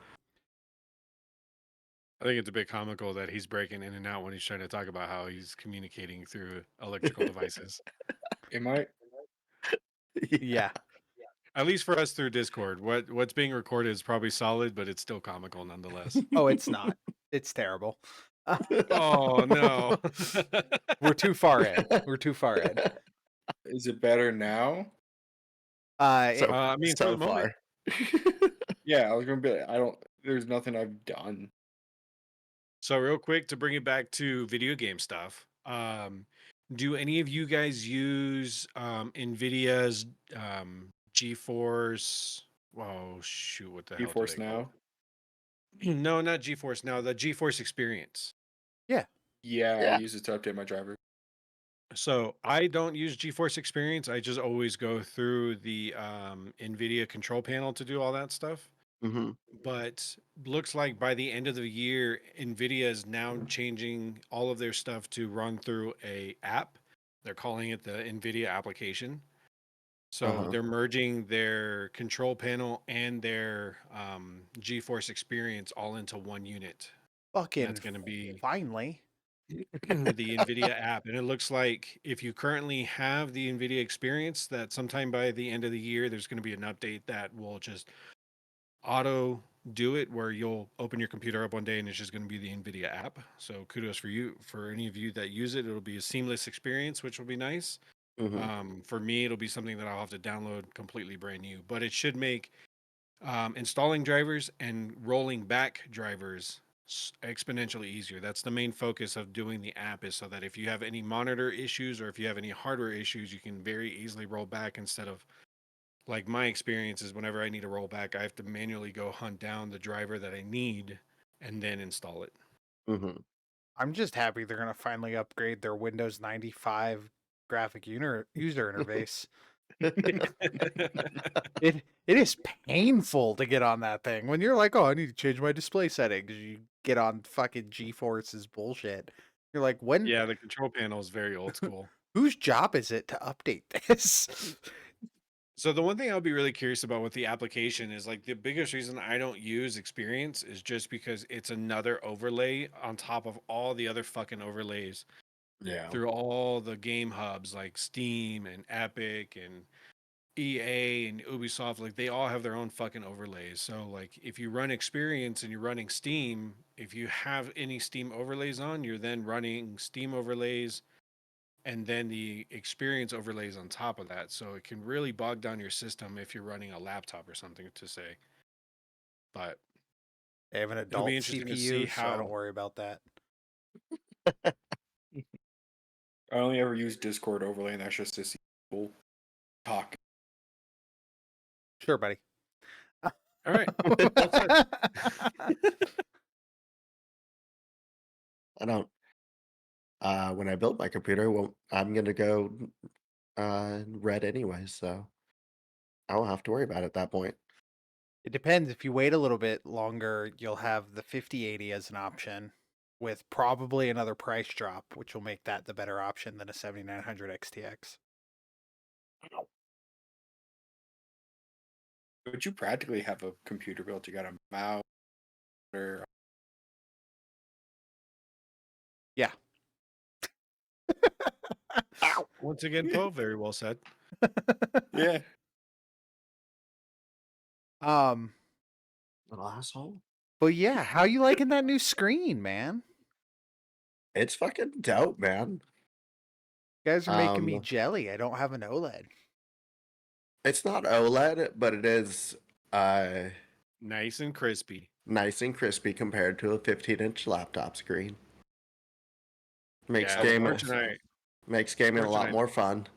I think it's a bit comical that he's breaking in and out when he's trying to talk about how he's communicating through electrical devices. Am I? Yeah. At least for us through Discord. What's being recorded is probably solid, but it's still comical nonetheless. Oh, it's not. It's terrible. Oh no. We're too far in. We're too far in. Is it better now? So, I mean, for so the moment. far. Yeah, I was gonna be. I don't. There's nothing I've done. So real quick to bring it back to video game stuff. Do any of you guys use Nvidia's GeForce? Oh shoot, what the hell do GeForce they call Now. it? No, not GeForce Now. The GeForce Experience. Yeah, I Yeah. use it to update my driver. So I don't use GeForce Experience. I just always go through the NVIDIA control panel to do all that stuff. Hmm. But looks like by the end of the year, NVIDIA is now changing all of their stuff to run through a app. They're calling it the NVIDIA application. So Uh-huh. they're merging their control panel and their GeForce Experience all into one unit. Fucking That's going to be finally. the NVIDIA app. And it looks like if you currently have the NVIDIA Experience, that sometime by the end of the year, there's going to be an update that will just auto do it, where you'll open your computer up one day and it's just going to be the NVIDIA app. So kudos for you. For any of you that use it, it'll be a seamless experience, which will be nice. Hmm. For me, it'll be something that I'll have to download completely brand new, but it should make installing drivers and rolling back drivers exponentially easier. That's the main focus of doing the app, is so that if you have any monitor issues or if you have any hardware issues, you can very easily roll back, instead of, like, my experience is whenever I need to roll back, I have to manually go hunt down the driver that I need and then install it. Hmm. I'm just happy they're gonna finally upgrade their Windows 95 graphic user interface. It is painful to get on that thing when you're like, oh, I need to change my display settings. You get on fucking GeForce's bullshit. You're like, when? Yeah, the control panel is very old school. Whose job is it to update this? So the one thing I'll be really curious about with the application is, like, the biggest reason I don't use Experience is just because it's another overlay on top of all the other fucking overlays Yeah. through all the game hubs like Steam and Epic and EA and Ubisoft. Like, they all have their own fucking overlays. So, like, if you run Experience and you're running Steam, if you have any Steam overlays on, you're then running Steam overlays and then the Experience overlays on top of that. So it can really bog down your system if you're running a laptop or something, to say. But They have an it'll be adult interesting to see CPU, so I don't how. worry about that. I only ever use Discord overlay, and that's just to see people talk. Sure, buddy. All right. That's it. I don't. When I build my computer, well, I'm gonna go red anyway, so I won't have to worry about it at that point. It depends. If you wait a little bit longer, you'll have the 5080 as an option, with probably another price drop, which will make that the better option than a 7900 XTX. But you practically have a computer built. You got a mouse, or Yeah. Once again, Poe, very well said. yeah. Little asshole. But yeah, how you liking that new screen, man? It's fucking dope, man. You guys are making me Um, jelly. I don't have an OLED. It's not OLED, but it is Nice and crispy. nice and crispy compared to a 15-inch laptop screen. Makes Yeah, gaming Scorch makes gaming a Scorch and lot I- more fun.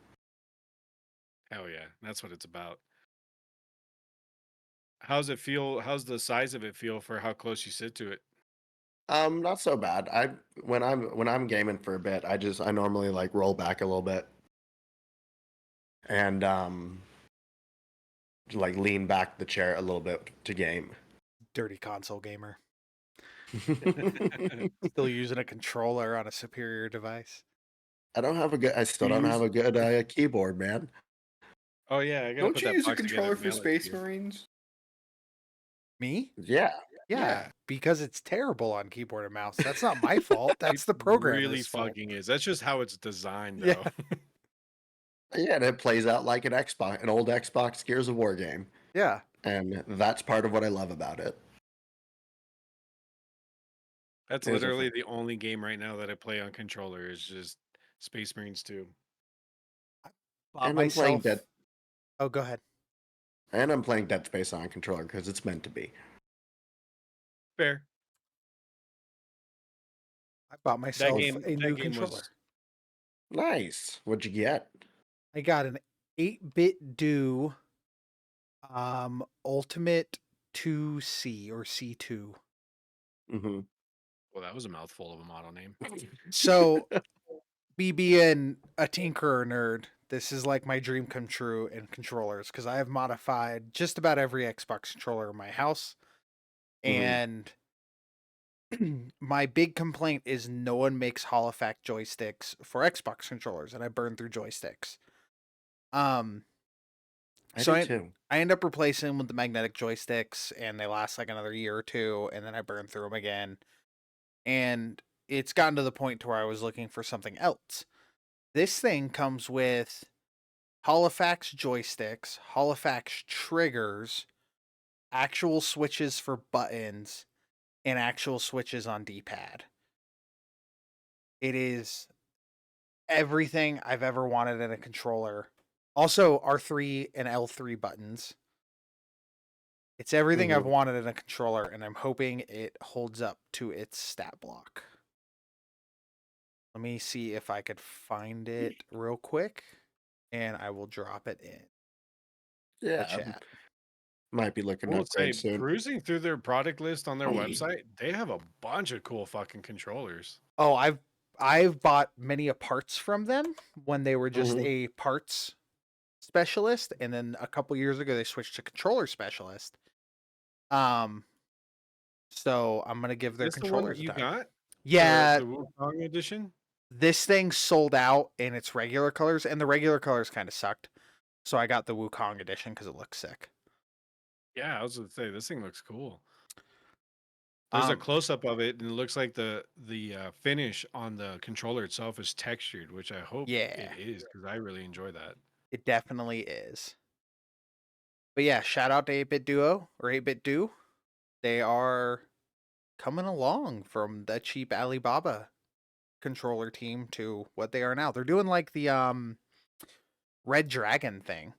Hell yeah, that's what it's about. How's it feel? How's the size of it feel for how close you sit to it? Not so bad. When I'm gaming for a bit, I normally like roll back a little bit and like lean back the chair a little bit to game. Dirty console gamer. Still using a controller on a superior device. I still don't have a good keyboard, man. Oh yeah, I gotta Don't put you that use a box together controller and for mail it to Space you. Marines? Me? Yeah. Yeah, because it's terrible on keyboard and mouse. That's not my fault. That's the programmer's Really fault. fucking is. That's just how it's designed, though. Yeah. Yeah, and it plays out like an old Xbox Gears of War game. Yeah. And that's part of what I love about it. That's There's a literally the only game right now that I play on controller is just Space Marines 2. Bought and I'm playing myself. Dead Oh, go ahead. and I'm playing Dead Space on controller because it's meant to be. Fair. I bought myself a That new game controller. was Nice. What'd you get? I got an 8-bit do Ultimate 2C or C2. Mm-hmm. well, that was a mouthful of a model name. So, me being a tinkerer nerd, this is like my dream come true in controllers because I have modified just about every Xbox controller in my house. And my big complaint is no one makes Hall effect joysticks for Xbox controllers, and I burn through joysticks. So I do too. I end up replacing them with the magnetic joysticks, and they last like another year or two, and then I burn through them again. And it's gotten to the point to where I was looking for something else. This thing comes with Halifax joysticks, Halifax triggers, actual switches for buttons, and actual switches on D-pad. It is everything I've ever wanted in a controller. Also, R3 and L3 buttons. It's everything I've wanted in a controller, and I'm hoping it holds up to its stat block. Let me see if I could find it real quick, and I will drop it in the Yeah. chat. Might be looking I will up say, grade soon. cruising through their product list on their website, they have a bunch of cool fucking controllers. Oh, I've bought many a parts from them when they were just a parts specialist, and then a couple years ago they switched to controller specialist. So I'm gonna give their Is this the one controllers that a you time. got? Yeah, The Wukong edition? this thing sold out in its regular colors, and the regular colors kind of sucked. So I got the Wukong edition because it looks sick. Yeah, I was gonna say this thing looks cool. There's a Um, close up of it, and it looks like the finish on the controller itself is textured, which I hope Yeah. it is because I really enjoy that. It definitely is. But yeah, shout out to 8-Bit Duo or 8-Bit Do. They are coming along from the cheap Alibaba controller team to what they are now. They're doing like the Red Dragon thing.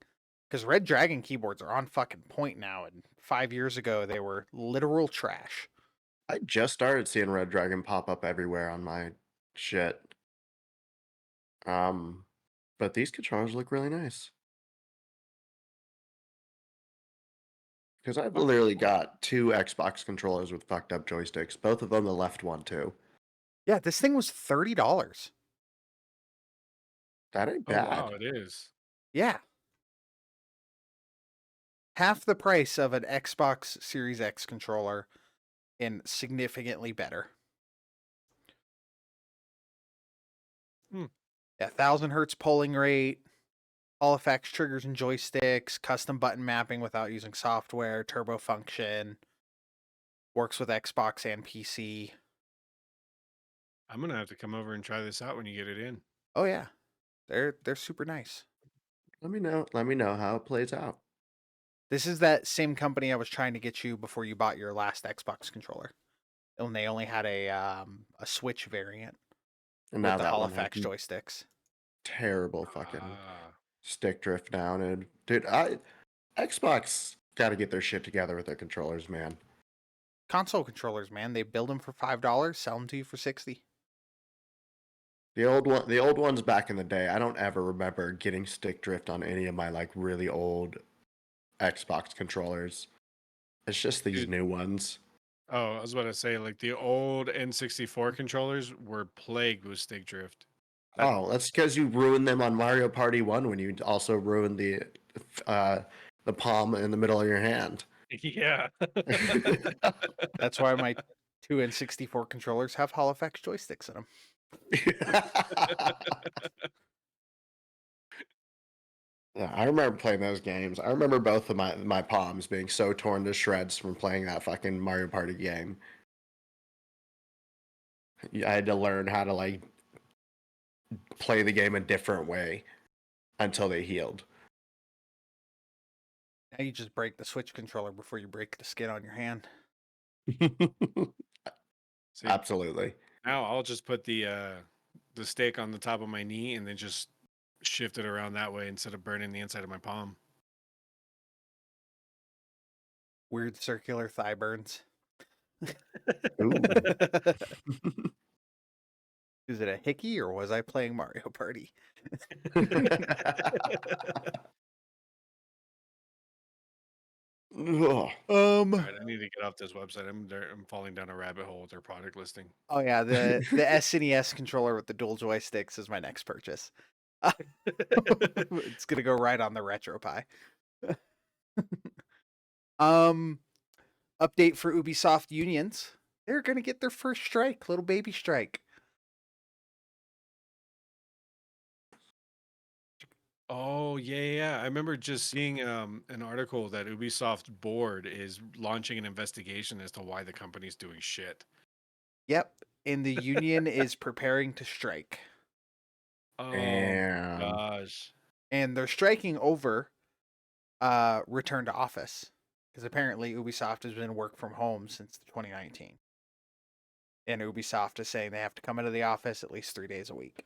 Because Red Dragon keyboards are on fucking point now, and 5 years ago they were literal trash. I just started seeing Red Dragon pop up everywhere on my shit. But these controllers look really nice. Because I've literally got 2 Xbox controllers with fucked up joysticks. Both of them the left one too. Yeah, this thing was $30. That ain't Oh bad. wow, it is. Yeah. Half the price of an Xbox Series X controller and significantly better. Hmm. Yeah, 1000 hertz polling rate, all effects, triggers, and joysticks, custom button mapping without using software, turbo function, works with Xbox and PC. I'm gonna have to come over and try this out when you get it in. Oh yeah, they're super nice. Let me know how it plays out. This is that same company I was trying to get you before you bought your last Xbox controller, and they only had a Switch variant And with now the that Hall one had effects joysticks. terrible fucking Ah, stick drift down. And dude, Xbox got to get their shit together with their controllers, man. Console controllers, man, they build them for $5, sell them to you for 60. The old ones back in the day, I don't ever remember getting stick drift on any of my like really old Xbox controllers. It's just these Dude. new ones. oh, I was about to say like the old N64 controllers were plagued with stick drift. Oh, that's because you ruined them on Mario Party 1 when you also ruined the palm in the middle of your hand. Yeah. That's why my 2 N64 controllers have Hall effects joysticks in them. Yeah, I remember playing those games. I remember both of my palms being so torn to shreds from playing that fucking Mario Party game. I had to learn how to like play the game a different way until they healed. Now you just break the Switch controller before you break the skin on your hand. See, Absolutely. now I'll just put the steak on the top of my knee and then just shift it around that way instead of burning the inside of my palm. Weird circular thigh burns. Ooh. Is it a hickey or was I playing Mario Party? Ugh. All right, I need to get off this website. I'm falling down a rabbit hole with their product listing. Oh yeah, the SNES controller with the dual joysticks is my next purchase. It's gonna go right on the RetroPie. Update for Ubisoft unions. They're gonna get their first strike, little baby strike. Oh yeah. I remember just seeing an article that Ubisoft board is launching an investigation as to why the company's doing shit. Yep, and the union is preparing to strike. Oh Damn. gosh. And they're striking over return to office. Because apparently Ubisoft has been work from home since 2019. And Ubisoft is saying they have to come into the office at least 3 days a week.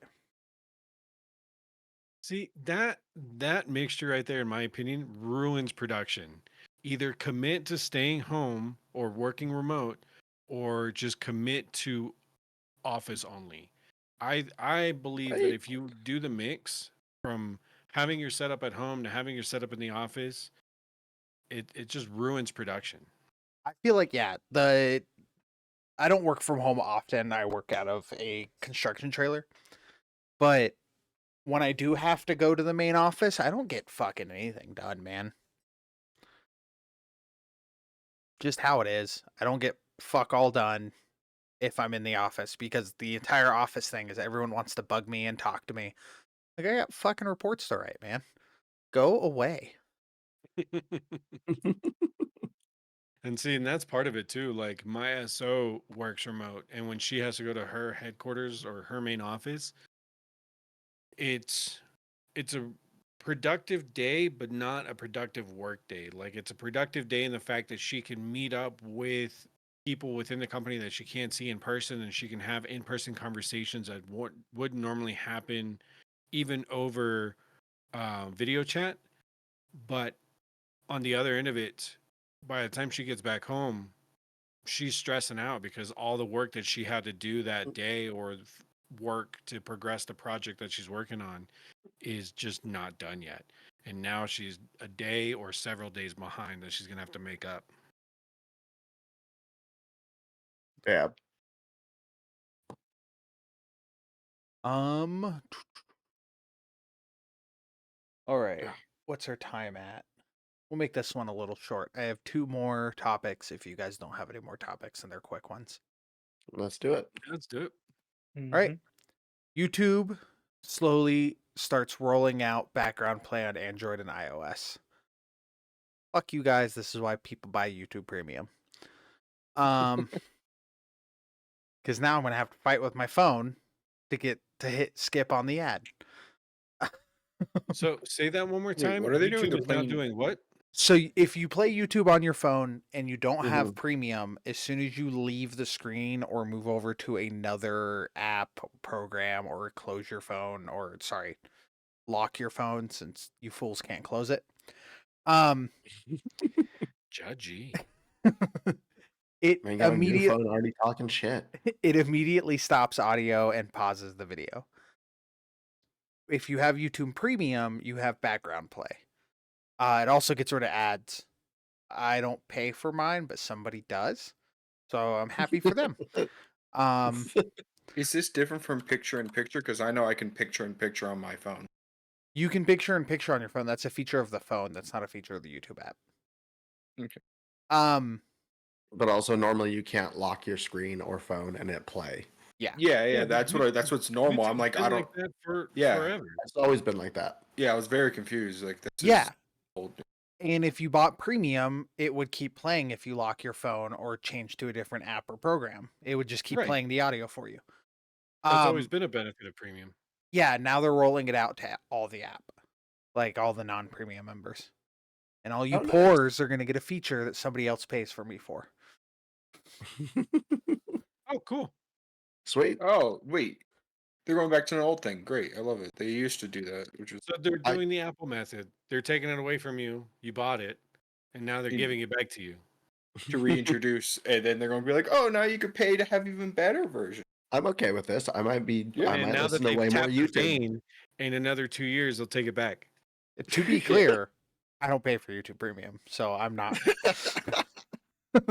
See, that mixture right there, in my opinion, ruins production. Either commit to staying home or working remote, or just commit to office only. I believe that Right. if you do the mix from having your setup at home to having your setup in the office, it just ruins production. I feel like, yeah, I don't work from home often. I work out of a construction trailer. But when I do have to go to the main office, I don't get fucking anything done, man. Just how it is. I don't get fuck all done if I'm in the office because the entire office thing is everyone wants to bug me and talk to me. Like, I got fucking reports to write, man. Go away. And see, and that's part of it too. Like my SO works remote, and when she has to go to her headquarters or her main office, it's a productive day, but not a productive work day. Like it's a productive day in the fact that she can meet up with people within the company that she can't see in person, and she can have in-person conversations that wouldn't normally happen even over video chat. But on the other end of it, by the time she gets back home, she's stressing out because all the work that she had to do that day or work to progress the project that she's working on is just not done yet. And now she's a day or several days behind that she's going to have to make up. Yeah. All right. What's our time at? We'll make this one a little short. I have 2 more topics if you guys don't have any more topics and they're quick ones. Let's do it. Let's do it. All right. YouTube slowly starts rolling out background play on Android and iOS. Fuck you guys. This is why people buy YouTube Premium. Because now I'm going to have to fight with my phone to hit skip on the ad. So say that one more Wait, time. what are they doing? YouTube They're is now playing- doing what? So if you play YouTube on your phone and you don't have Mhm. premium, as soon as you leave the screen or move over to another app, program, or close your phone, or lock your phone since you fools can't close it. Judgy. It Man, you got a new immediately phone already talking shit. it immediately stops audio and pauses the video. If you have YouTube Premium, you have background play. It also gets rid of ads. I don't pay for mine, but somebody does. So I'm happy for them. Is this different from picture in picture? Because I know I can picture in picture on my phone. You can picture in picture on your phone. That's a feature of the phone. That's not a feature of the YouTube app. Okay. But also, normally you can't lock your screen or phone and it play. Yeah, Yeah, that's but that's what's normal. I'm YouTube's like, been I don't. that for Yeah. forever. It's always been like that. Yeah, I was very confused. Like, this Yeah. is old. And if you bought premium, it would keep playing if you lock your phone or change to a different app or program. It would just keep Right. playing the audio for you. That's always been a benefit of premium. Yeah, now they're rolling it out to all the app, like all the non-premium members. And all you Oh, nice. poors are going to get a feature that somebody else pays for me for. Oh, cool. Sweet. Oh, wait. They're going back to an old thing. Great. I love it. They used to do that, which was So they're I- doing the Apple method. They're taking it away from you. You bought it, and now they're In- giving it back to you. to reintroduce, and then they're going to be like, oh, now you could pay to have even better version. I'm okay with this. I might Yeah. I And might now that listen to they've way more tapped the YouTube. vein, in another 2 years, they'll take it back. To be clear, I don't pay for YouTube Premium, so I'm not. I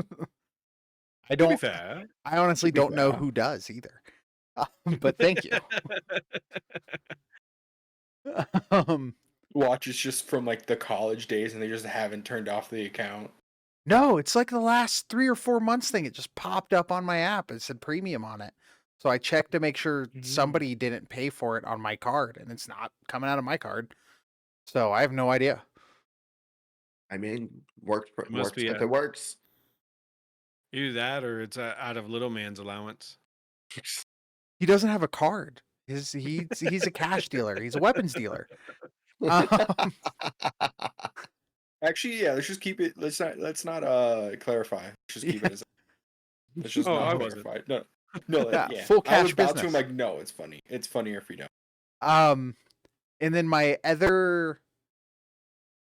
To be don't. fair. I honestly To be don't know fair. who does either. But thank you. Watch it's just from like the college days, and they just haven't turned off the account. No, it's like the last 3 or 4 months thing. It just popped up on my app. It said premium on it. So I checked to make sure somebody didn't pay for it on my card, and it's not coming out of my card. So I have no idea. I mean, works It must be if a- it works. Either that or it's out of little man's allowance. He doesn't have a card. He's a cash dealer. He's a weapons dealer. Um, Actually, yeah, let's just keep it. Let's not clarify. Let's just keep it as. Let's just Oh, not I wasn't. clarify. No, Yeah, yeah. full I was cash about to. business. I'm like, no, it's funny. It's funnier if we don't. And then my other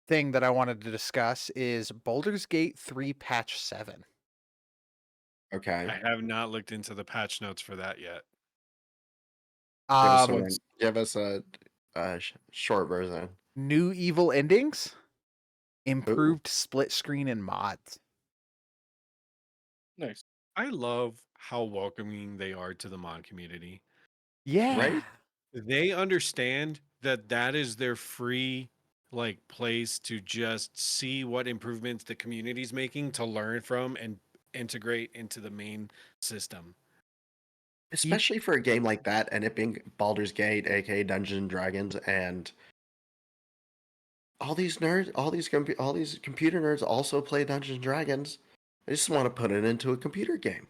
thing that I wanted to discuss is Baldur's Gate 3 patch 7. Okay. I have not looked into the patch notes for that yet. Give us a short version. New evil endings, improved split screen and mods. Nice. I love how welcoming they are to the mod community. Yeah. Right? They understand that that is their free place to just see what improvements the community's making to learn from and integrate into the main system. Especially for a game like that, and it being Baldur's Gate, aka Dungeons and Dragons, and all these nerds, all these computer nerds also play Dungeons and Dragons. They just want to put it into a computer game.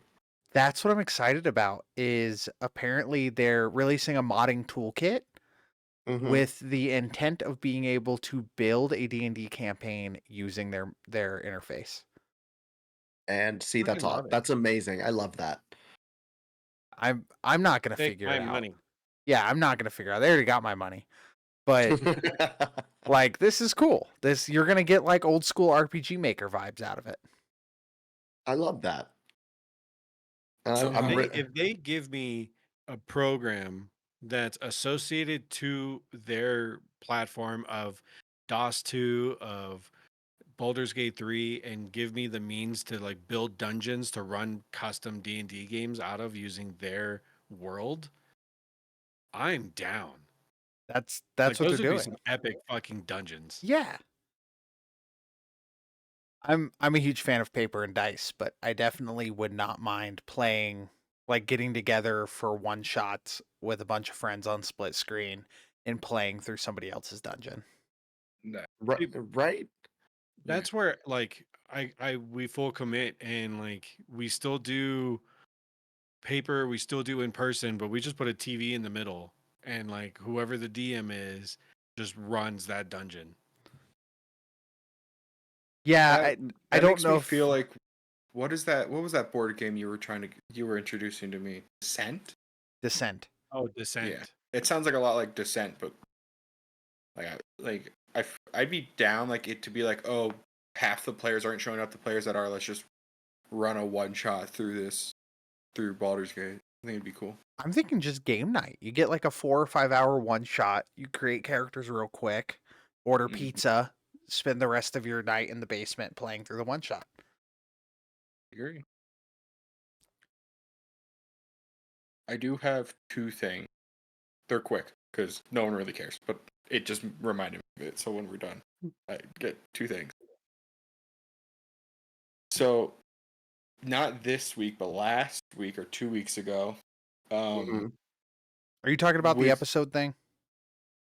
That's what I'm excited about is apparently they're releasing a modding toolkit Mhm. with the intent of being able to build a D&D campaign using their interface. And see, that's Fucking all. love it. That's amazing. I love that. I'm not going to Take figure my it out. money. Yeah, I'm not going to figure it out. They already got my money. But like this is cool. You're going to get like old school RPG Maker vibes out of it. I love that. So If they give me a program that's associated to their platform of DOS 2, of Baldur's Gate 3, and give me the means to build dungeons to run custom D&D games out of using their world, I'm down. That's what those they're would be doing. some epic fucking dungeons. Yeah. I'm a huge fan of paper and dice, but I definitely would not mind playing getting together for one shots with a bunch of friends on split screen and playing through somebody else's dungeon. No. right? That's where we full commit, and we still do paper, we still do in person, but we just put a TV in the middle, and whoever the DM is just runs that dungeon. Yeah, That I don't makes know me if feel like what was that board game you were introducing to me? Descent. Oh, Descent. Yeah. It sounds like a lot like Descent, but I'd be down it to be oh, half the players aren't showing up, the players that are, let's just run a one shot through Baldur's Gate. I think it'd be cool. I'm thinking just game night. You get a 4 or 5 hour one shot. You create characters real quick, order pizza, spend the rest of your night in the basement playing through the one shot. Agree. I do have two things. They're quick because no one really cares, but it just reminded me of it. So when we're done, I get two things. So, not this week, but last week or 2 weeks ago. Mhm. Are you talking about the with- episode thing?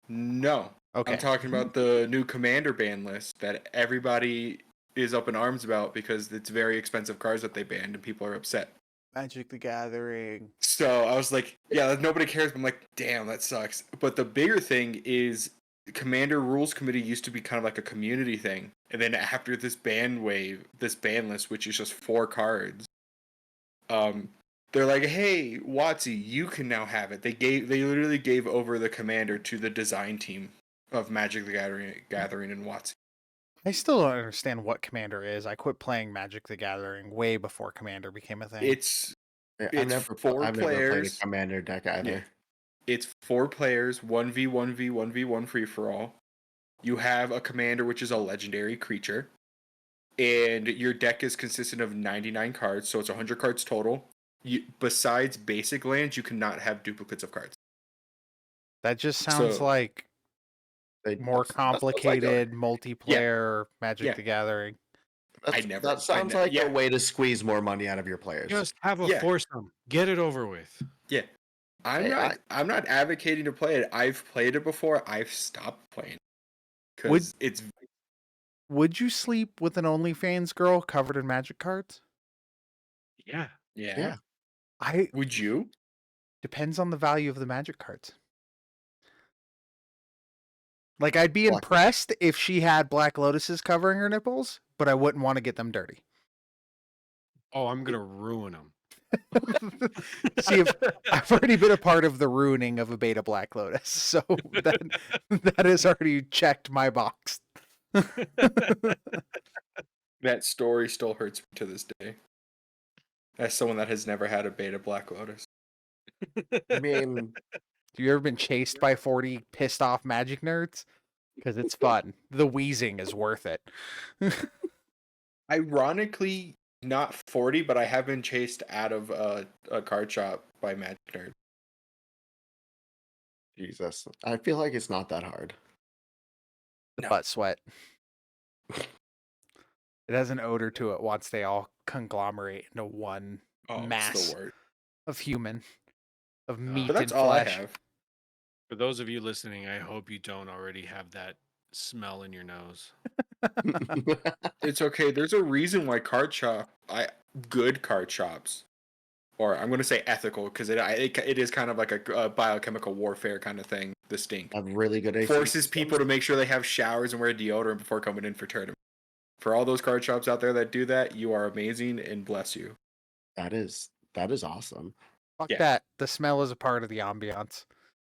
No. Okay. I'm talking about the new commander ban list that everybody is up in arms about because it's very expensive cards that they banned and people are upset. Magic the Gathering. So I was like, yeah, nobody cares. But I'm like, damn, that sucks. But the bigger thing is Commander Rules Committee used to be kind of like a community thing. And then after this ban list, which is just 4 cards, they're like, "Hey, Watsy, you can now have it." They literally gave over the commander to the design team of Magic the Gathering and Watsy. I still don't understand what Commander is. I quit playing Magic the Gathering way before Commander became a thing. It's I've It's never 4 I've never played a players. commander deck either. It's 4 players, 1v1v1v1 free for all. You have a commander, which is a legendary creature, and your deck is consistent of 99 cards, so it's 100 cards total. Besides basic lands, you cannot have duplicates of cards. That just sounds So- like more That sounds like complicated multiplayer Magic Yeah. the Gathering. that sounds like a way to squeeze more money out of your players. Just have a Yeah. foursome. Get it over with. Yeah, I'm not advocating to play it. I've played it before. I've stopped playing because it's Would you sleep with an OnlyFans girl covered in Magic cards? Yeah. yeah. I Would you? depends on the value of the Magic cards. Like, I'd be Black- impressed if she had Black Lotuses covering her nipples, but I wouldn't want to get them dirty. Oh, I'm gonna ruin them. See, if I've already been a part of the ruining of a beta Black Lotus, so that has already checked my box. That story still hurts me to this day. As someone that has never had a beta Black Lotus. I mean, Have you ever been chased by 40 pissed off Magic nerds? Because it's fun. The wheezing is worth it. Ironically, not 40, but I have been chased out of a card shop by Magic Nerd. Jesus, I feel like it's not that hard. The butt sweat. It has an odor to it once they all conglomerate into one Oh, mass it's the word. of human, of meat But that's and all I flesh. have. For those of you listening, I hope you don't already have that smell in your nose. It's okay. There's a reason why good card shops, or I'm going to say ethical, because it is kind of like a biochemical warfare kind of thing. The stink Have really good AC forces systems. people to make sure they have showers and wear deodorant before coming in for tournament. For all those card shops out there that do that, you are amazing and bless you. That is awesome. Fuck Yeah. that. The smell is a part of the ambiance.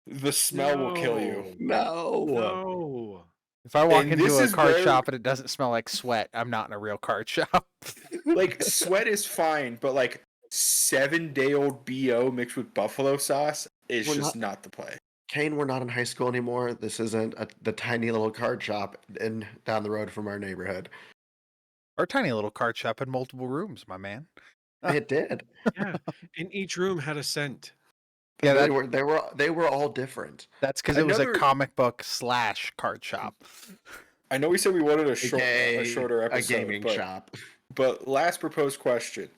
The smell will kill you. No. No. If I walk And into this a is card where- shop and it doesn't smell like sweat, I'm not in a real card shop. Like, sweat is fine, but like 7-day-old BO mixed with buffalo sauce is We're just not the play. Kain, we're not in high school anymore. This isn't the tiny little card shop down the road from our neighborhood. Our tiny little card shop had multiple rooms, my man. It did. Yeah. And each room had a scent. Yeah, They were all different. That's because it was a Another- comic book / card shop. I know we said we wanted a AKA shorter a episode, gaming but, shop. but last proposed question: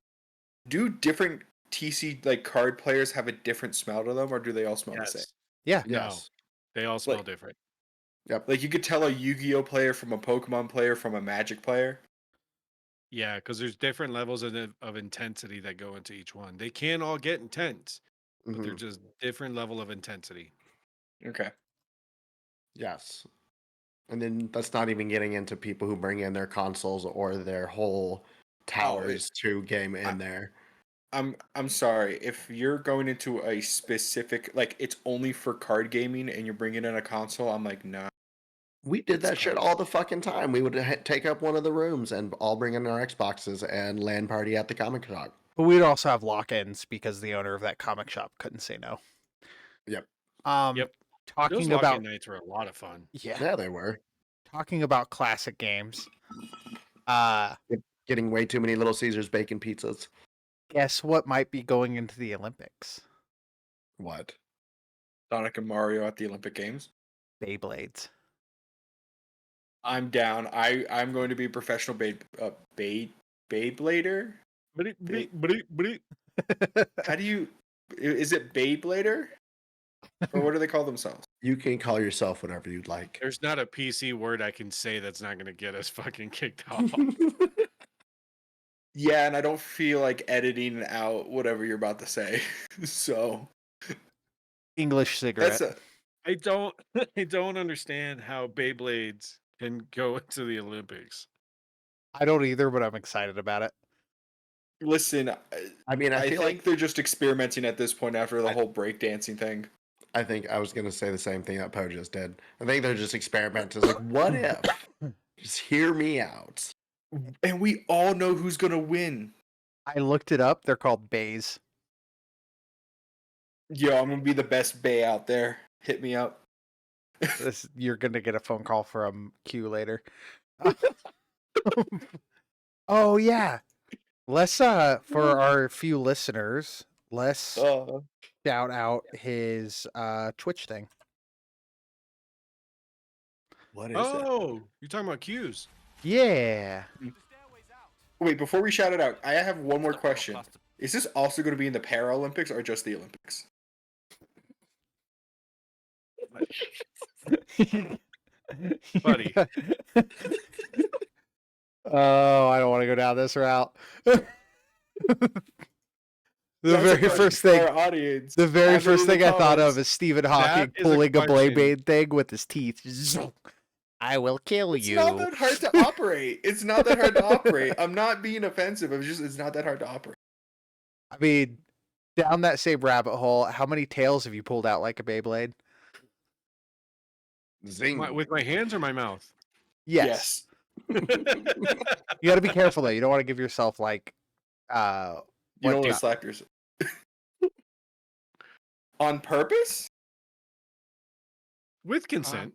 do different TC like card players have a different smell to them, or do they all smell the same? Yeah. Yes. They all smell Like- different. Like you could tell a Yu-Gi-Oh player from a Pokemon player from a Magic player. Yeah, because there's different levels of intensity that go into each one. They can all get intense, but they're Mhm. just different level of intensity. Okay. Yes. And then that's not even getting into people who bring in their consoles or their whole towers to game in there. I'm sorry if you're going into a specific like it's only for card gaming and you're bringing in a console. I'm like, nah. We did that It's shit crazy. all the fucking time. We would take up one of the rooms and all bring in our Xboxes and LAN party at the comic shop. But we'd also have lock-ins because the owner of that comic shop couldn't say no. Yep. Yep. Those Talking lock-in about nights were a lot of fun. Yeah, they were. talking about classic games. Getting way too many Little Caesars bacon pizzas. Guess what might be going into the Olympics? What? Sonic and Mario at the Olympic Games. Beyblades. I'm down. I'm going to be a professional Beyblader. How do you? Is it Beyblader? Or what do they call themselves? You can call yourself whatever you'd like. There's not a PC word I can say that's not going to get us fucking kicked off. Yeah, and I don't feel like editing out whatever you're about to say. So English cigarette. that's I don't understand how Beyblades can go into the Olympics. I don't either, but I'm excited about it. Listen, I mean, I I feel think like they're just experimenting at this point after the whole breakdancing thing. I think I was gonna say the same thing that Poe just did. I think they're just experimenting. It's like, what if? Just hear me out. And we all know who's gonna win. I looked it up. They're called bays. Yo, I'm gonna be the best bay out there. Hit me up. You're gonna get a phone call from Q later. Oh yeah. Let's for our few listeners, let's shout out his Twitch thing. What is Oh, you're talking about cues. Yeah. Wait, before we shout it out, I have one more question. Is this also going to be in the Paralympics or just the Olympics? Buddy. Oh, I don't want to go down this route. The That's a very question first for thing, our audience. the very Have it first in the thing I thought of comments. is Stephen Hawking is a pulling a question. Beyblade thing with his teeth. I will kill It's you. not that hard to operate. It's not that hard to operate. I'm not being offensive. It's not that hard to operate. I mean, down that same rabbit hole, how many tails have you pulled out like a Beyblade? Zing. With my hands or my mouth? Yes. You got to be careful though. You don't want to give yourself like You don't want to slap yourself. On purpose? With consent.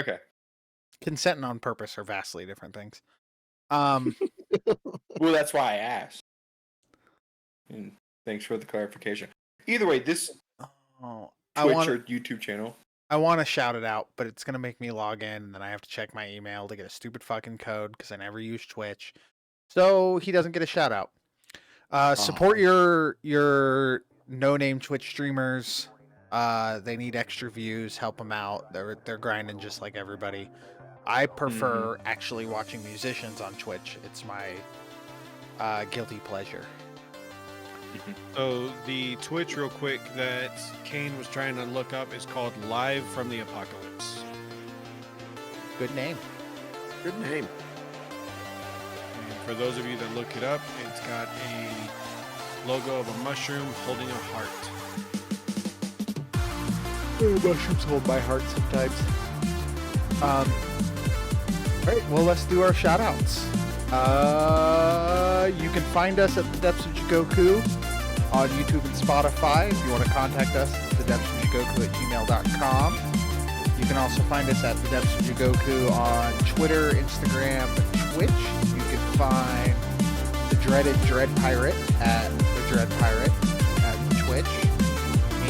Okay. consent and on purpose are vastly different things. Well, that's why I asked. And thanks for the clarification. Either way, this Twitch or YouTube channel. I want to shout it out, but it's going to make me log in, and then I have to check my email to get a stupid fucking code because I never use Twitch. So he doesn't get a shout out. Support your no-name Twitch streamers. They need extra views. Help them out. They're grinding just like everybody. I prefer actually watching musicians on Twitch. It's my guilty pleasure. So the Twitch, real quick, that Kain was trying to look up is called Live from the Apocalypse. Good name. Good name. And for those of you that look it up, it's got a logo of a mushroom holding a heart. Mushrooms hold my heart sometimes. All right, well, let's do our shout outs. You can find us at The Depths of Jigoku on YouTube and Spotify. If you want to contact us, it's TheDepthsofJigoku@gmail.com. You can also find us at The Depths of Jigoku on Twitter, Instagram, Twitch. You can find the dreaded DreadPirate at the DreadPirate at Twitch.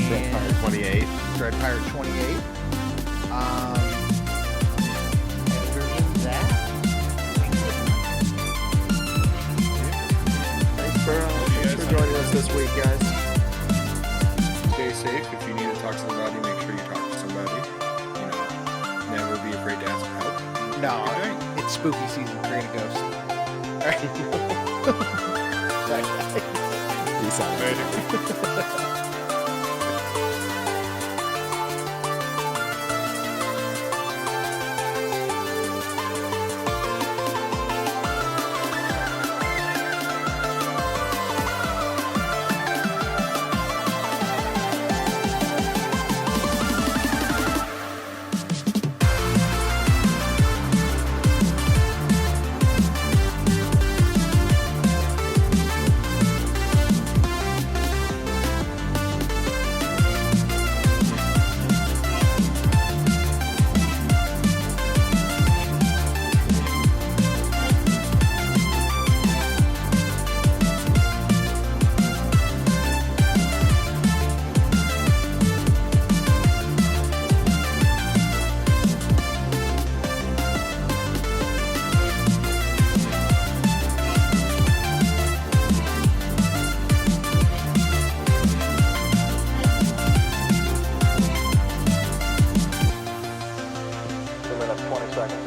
And DreadPirate 28. DreadPirate 28. Other than that, Thanks for joining us this week, guys. Stay safe. If you need to talk to somebody, make sure you talk to somebody. You know, never be afraid to ask for help. no, it's spooky season. Create a ghost. All right. Peace out.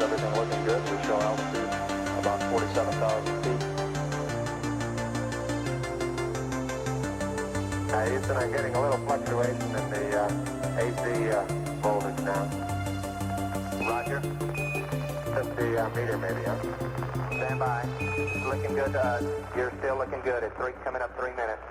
Everything looking good. We show altitude about 47,000 feet. Houston, I'm getting a little fluctuation in the AC voltage now. Roger. 50 meter maybe, huh? Stand by. Looking good to us. You're still looking good. It's coming up 3 minutes.